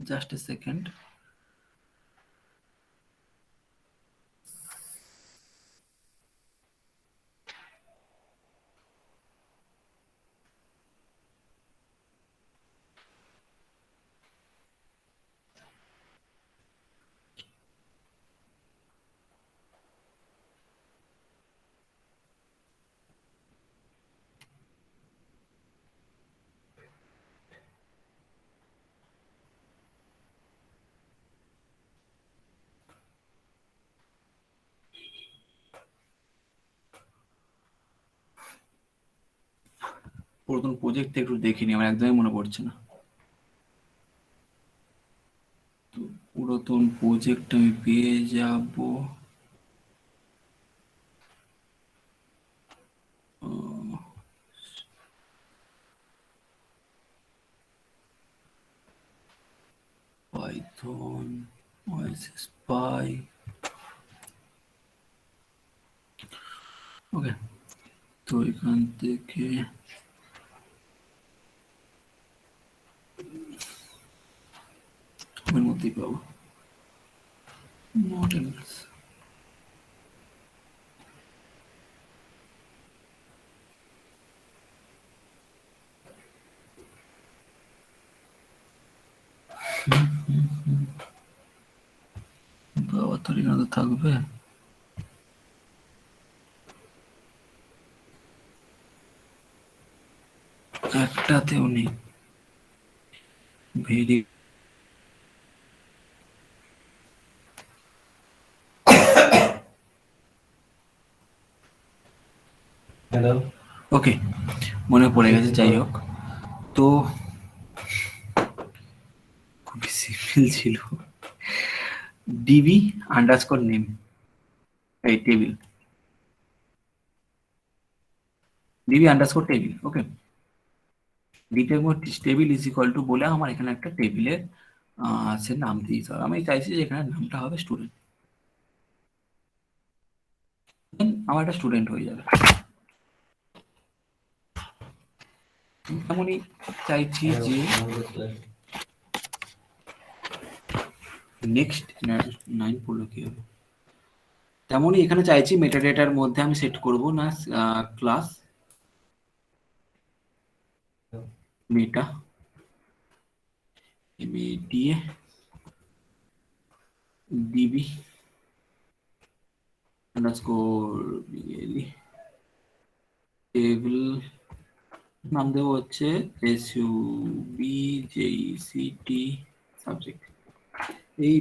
Just a second. পুরাতন প্রজেক্ট একটু দেখিনি, আমার একদমই মনে পড়ছে না। তো পুরাতন প্রজেক্ট আমি পেয়ে যাব। Python spy. ওকে, তো এখান থেকে এর মধ্যেই পাবো মডেলস। বাবা তোর এখানে তো থাকবে। একটাতেও নেই। ভেরি ওকে, মনে পড়ে গেছে। যাই হোক, তো খুবই সিম্পল ছিল। ডিবি আন্ডারস্কোর নেম, এই table, DB underscore table. Okay, table is equal two বলে আমার এখানে একটা টেবিলের সে নাম দিতে হবে। আমি চাইছি যে এখানে নামটা হবে স্টুডেন্ট। আমার একটা স্টুডেন্ট হয়ে যাবে। এমনই চাইছি যে নেক্সট 9 পড়লো কি হবে, তেমনই এখানে চাইছি মেটাডেটার মধ্যে আমি সেট করব না ক্লাস মেটা এমএডিএ ডিবি আন্ডারস্কোর বিএলই টেবিল নাম দেবো হচ্ছে SUBJECT সাবজেক্ট। এই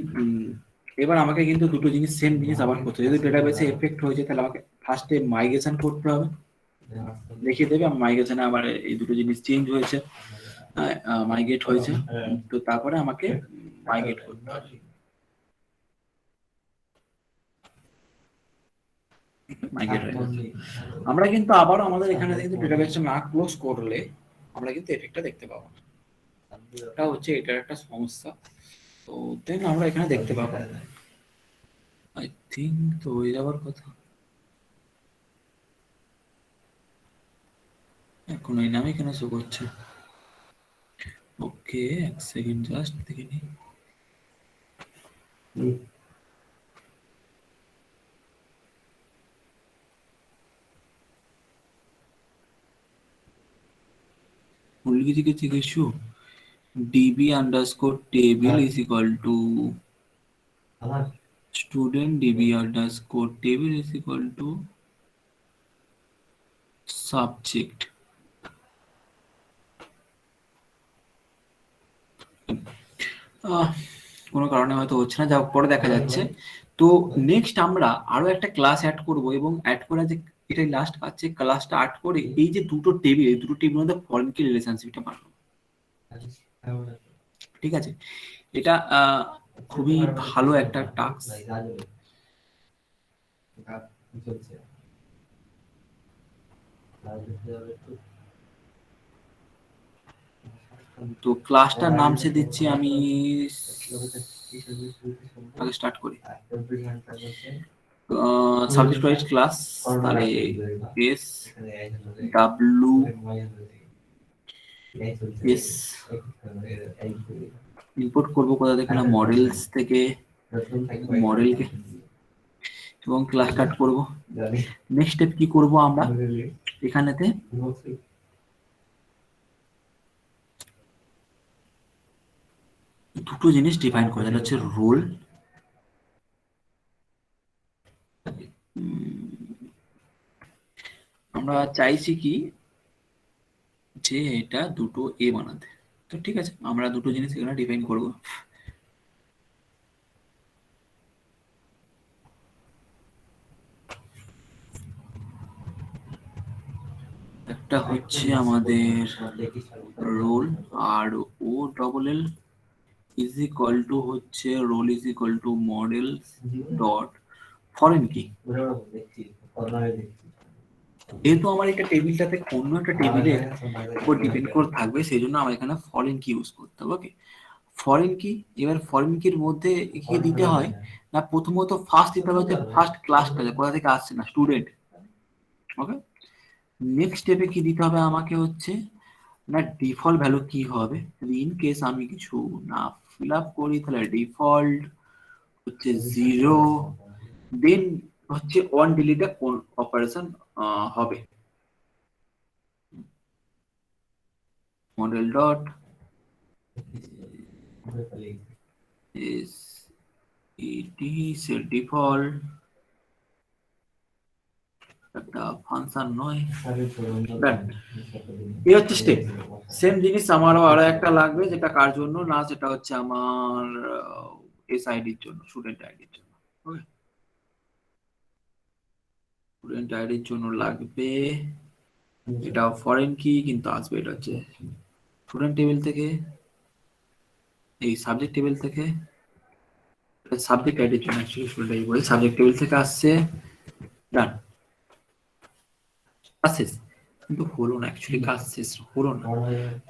এবার আমাকে কিন্তু দুটো জিনিস সেম জিনিস আবার করতে হবে। যদি ডেটাবেসে এফেক্ট হয়েছে তাহলে আমাকে ফার্স্টে মাইগ্রেশন করতে হবে, দেখিয়ে দেবে আমার মাইগ্রেশনে আমার এই দুটো জিনিস চেঞ্জ হয়েছে, মাইগ্রেট হয়েছে, তো তারপরে আমাকে মাইগ্রেট করতে হবে। মাইগ্রেট হয়ে গেছে। আমরা কিন্তু আবারও আমাদের এখানে কিন্তু ডেটাবেসটা না ক্লোজ করলে আমরা কিন্তু এফেক্টটা দেখতে পাবো না, এটা হচ্ছে এটার একটা সমস্যা। তো দেন আমরা এখানে দেখতে পাবো, আই থিঙ্ক তো হয়ে যাওয়ার কথা, এখন এই নামে কেন শো করছে। ওকে, এক সেকেন্ড জাস্ট দেখে নিই। ভুল কিছু কিছু db underscore table is equal to student db underscore table is equal to subject। কোনো কারণে হয়তো হচ্ছে না, যা হোক পরে দেখা যাচ্ছে। তো নেক্সট আমরা আরো একটা ক্লাস অ্যাড করব, এবং অ্যাড করা যে এটাই লাস্ট কাজ, ক্লাসটা অ্যাড করে এই যে দুটো টেবিল, এই দুটো টেবিলের মধ্যে ফরেন কি রিলেশনশিপটা বানাবো। ঠিক আছে, এটা খুবই ভালো একটা টাস্ক। তো ক্লাসটার নাম সে দিচ্ছি আমি, আগে স্টার্ট করি সাবজেক্ট ওয়াইজ ক্লাস, তাহলে এস ডাব্লু এস ইম্পোর্ট করবো কোথা থেকে না, মডেলস থেকে, মডেলকে, এবং ক্লাস স্টার্ট করব। নেক্সট স্টেপ কি করব আমরা, এখানেতে দুটো জিনিস ডিফাইন করে, যেটা হচ্ছে রোল, আমরা চাইছি কি যে এটা দুটো এ বানাতে, তো ঠিক আছে আমরা দুটো জিনিস এখানে ডিফাইন করব। একটা হচ্ছে আমাদের রোল, আর ও double L is equal to হচ্ছে role is equal to model dot foreign key. যেহেতু আমার এটা টেবিলটাতে অন্য একটা টেবিলের উপর ডিপেন্ড করে থাকবে, সেই জন্য আমার এখানে ফরেন কি ইউজ করতে হবে। ওকে, ফরেন কি, এবার ফরেন কির মধ্যে কি দিতে হয় না, প্রথমত ফার্স্ট দিতে হবে হচ্ছে ফার্স্ট ক্লাসটা কোথা থেকে আসছে না, স্টুডেন্ট। ওকে, নেক্সট স্টেপে কি দিতে হবে আমাকে হচ্ছে না, ডিফল্ট ভ্যালু কি হবে, ইন কেস আমি কিছু না ফিল আপ করি তাহলে ডিফল্ট হচ্ছে 0, দেন হচ্ছে অন ডিলিটে কোন অপারেশন হবে, model dot is it set default, একটা ফাংশন নয়, এই হচ্ছে স্টেপ। সেম জিনিস আমারও আরো একটা লাগবে, যেটা কার জন্য না, সেটা হচ্ছে আমার এস আইডির জন্য, স্টুডেন্ট আইডির জন্য। ওকে, স্টুডেন্ট আইডির জন্য লাগবে, এটা ফরেন কি কিন্তু আসবে, এটা হচ্ছে স্টুডেন্ট টেবিল থেকে, এই সাবজেক্ট টেবিল থেকে, সাবজেক্ট আইডির জন্য অ্যাকচুয়ালি স্টুডেন্ট আইডি বলে, সাবজেক্ট টেবিল থেকে আসছে, ডান, শেষ। কিন্তু হলো না, অ্যাকচুয়ালি কাজ শেষ হলো না,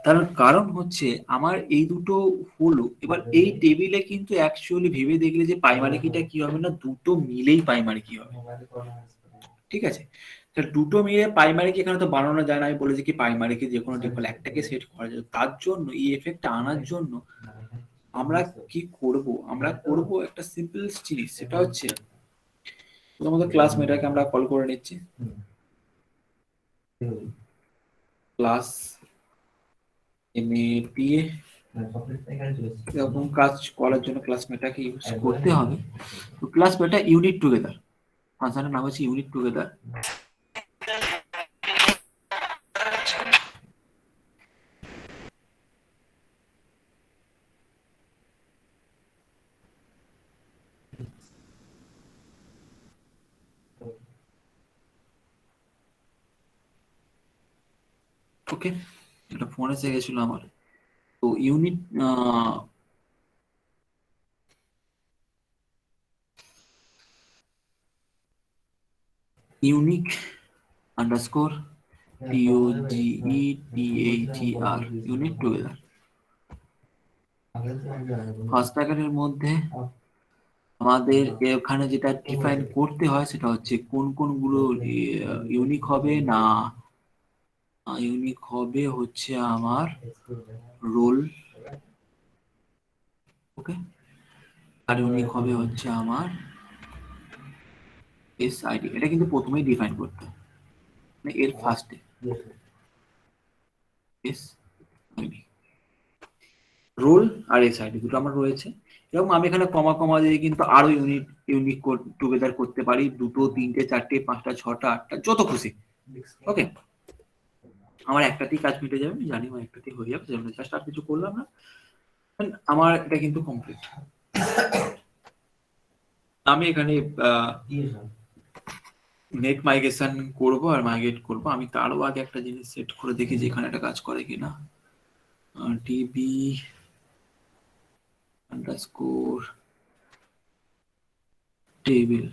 তার কারণ হচ্ছে আমার এই দুটো হলো, এবার এই টেবিলে কিন্তু অ্যাকচুয়ালি ভেবে দেখলে যে প্রাইমারি কিটা কি হবে না, দুটো মিলেই প্রাইমারি কি হবে। ঠিক আছে, তাহলে দুটো মিলে প্রাইমারি কি এখানে তো বানানো যায় না, আমি বলেছি কি প্রাইমারি কি যে কোনো ডিফল্ট একটাকে সেট করা যায়, তার জন্য এই এফেক্টটা আনার জন্য আমরা কি করব, আমরা করব একটা সিম্পল জিনিস, সেটা হচ্ছে আমাদের ক্লাস মেটাকে আমরা কল করে নিচ্ছি, ক্লাস এমএপিএ, এরকম কাজ করার জন্য ক্লাস মেটাকে ইউজ করতে হবে। তো ক্লাস মেটা ইউনিট টুগেদার, ফাংশনের নাম হচ্ছে ইউনিট টুগেদার। ওকে, এটা ফোনে এসে গেছিল আমার। তো unit unique underscore TUGETHER unit together. First প্যাকেটের মধ্যে আমাদের এখানে যেটা ডিফাইন করতে হয় সেটা হচ্ছে কোন কোনগুলো ইউনিক হবে না। ইউনিক হবে হচ্ছে আমার রোল, ওকে, আর ইউনিক হবে হচ্ছে আমার SID। এটা কিন্তু প্রথমেই ডিফাইন করতে হবে, মানে এর ফার্স্টে SID, রোল আর SID দুটো আমার রয়েছে। এবং আমি এখানে কমা কমা দিয়ে কিন্তু আরো ইউনিক টুগেদার করতে পারি, 2, 3, 4, 5, 6, 8, যত খুশি। ওকে, আমার একটাতেই কাজ মিটে যাবে, আমি জানি আমার একটাতেই হয়ে যাবে, সেজন্য জাস্ট আর কিছু করলাম না। আমার এটা কিন্তু কমপ্লিট। আমি এখানে নেট মাইগ্রেশন করব আর মাইগ্রেট করব। আমি তারও আগে একটা জিনিস সেট করে দেখি যে এখানে একটা কাজ করে কিনা। DB underscore table,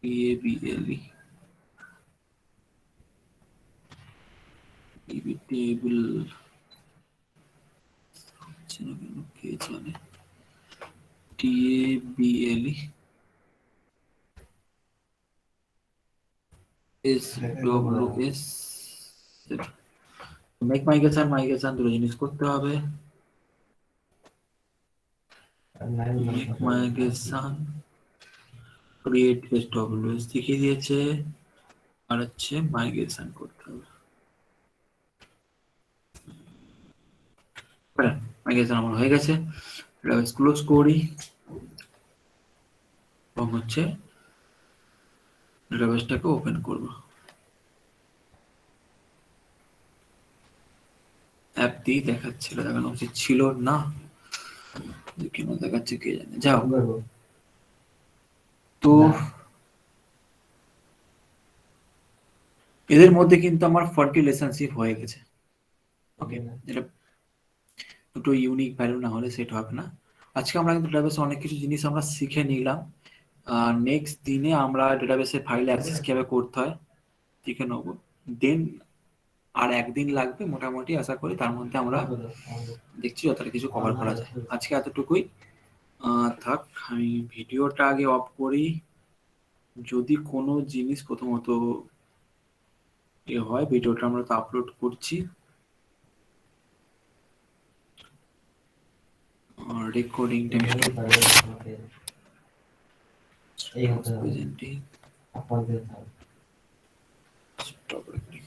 TABLE, DB table কে জানে, TABLE SWS। মেক মাইগ্রেশন দুটো জিনিস করতে হবে। মেক মাইগ্রেশন ক্রিয়েট SWS দেখিয়ে দিয়েছে, আর হচ্ছে মাইগ্রেশন করতে হবে। মাইগ্রেশন আমার হয়ে গেছে, ডাটাবেস ক্লোজ করি এবং হচ্ছে ডাটাবেসটাকে ওপেন করব। অ্যাপ দিয়ে দেখাচ্ছিল, দেখানো উচিত ছিল না, কেন দেখাচ্ছে কে জানে। যাও, তো এদের মধ্যে কিন্তু আমার 40 রিলেশনশিপ হয়ে গেছে। ওকে, এটা দুটো ইউনিক ভ্যালু না হলে সেট হবে না। আজকে আমরা কিন্তু ডেটাবেসে অনেক কিছু জিনিস আমরা শিখে নিলাম। নেক্সট দিনে আমরা ডেটাবেসে ফাইল অ্যাক্সেস কিভাবে করতে হয় শিখে নেবো। দেন আর একদিন লাগবে মোটামুটি, আশা করি তার মধ্যে আমরা দেখছি যতটা কিছু কভার করা যায়। আজকে এতটুকুই থাক। আমি ভিডিওটা আগে অফ করি, যদি কোনো জিনিস প্রথমত হয়, ভিডিওটা আমরা তো আপলোড করছি, রেকর্ডিং প্রেজেন্টিং স্টপ রেকর্ডিং।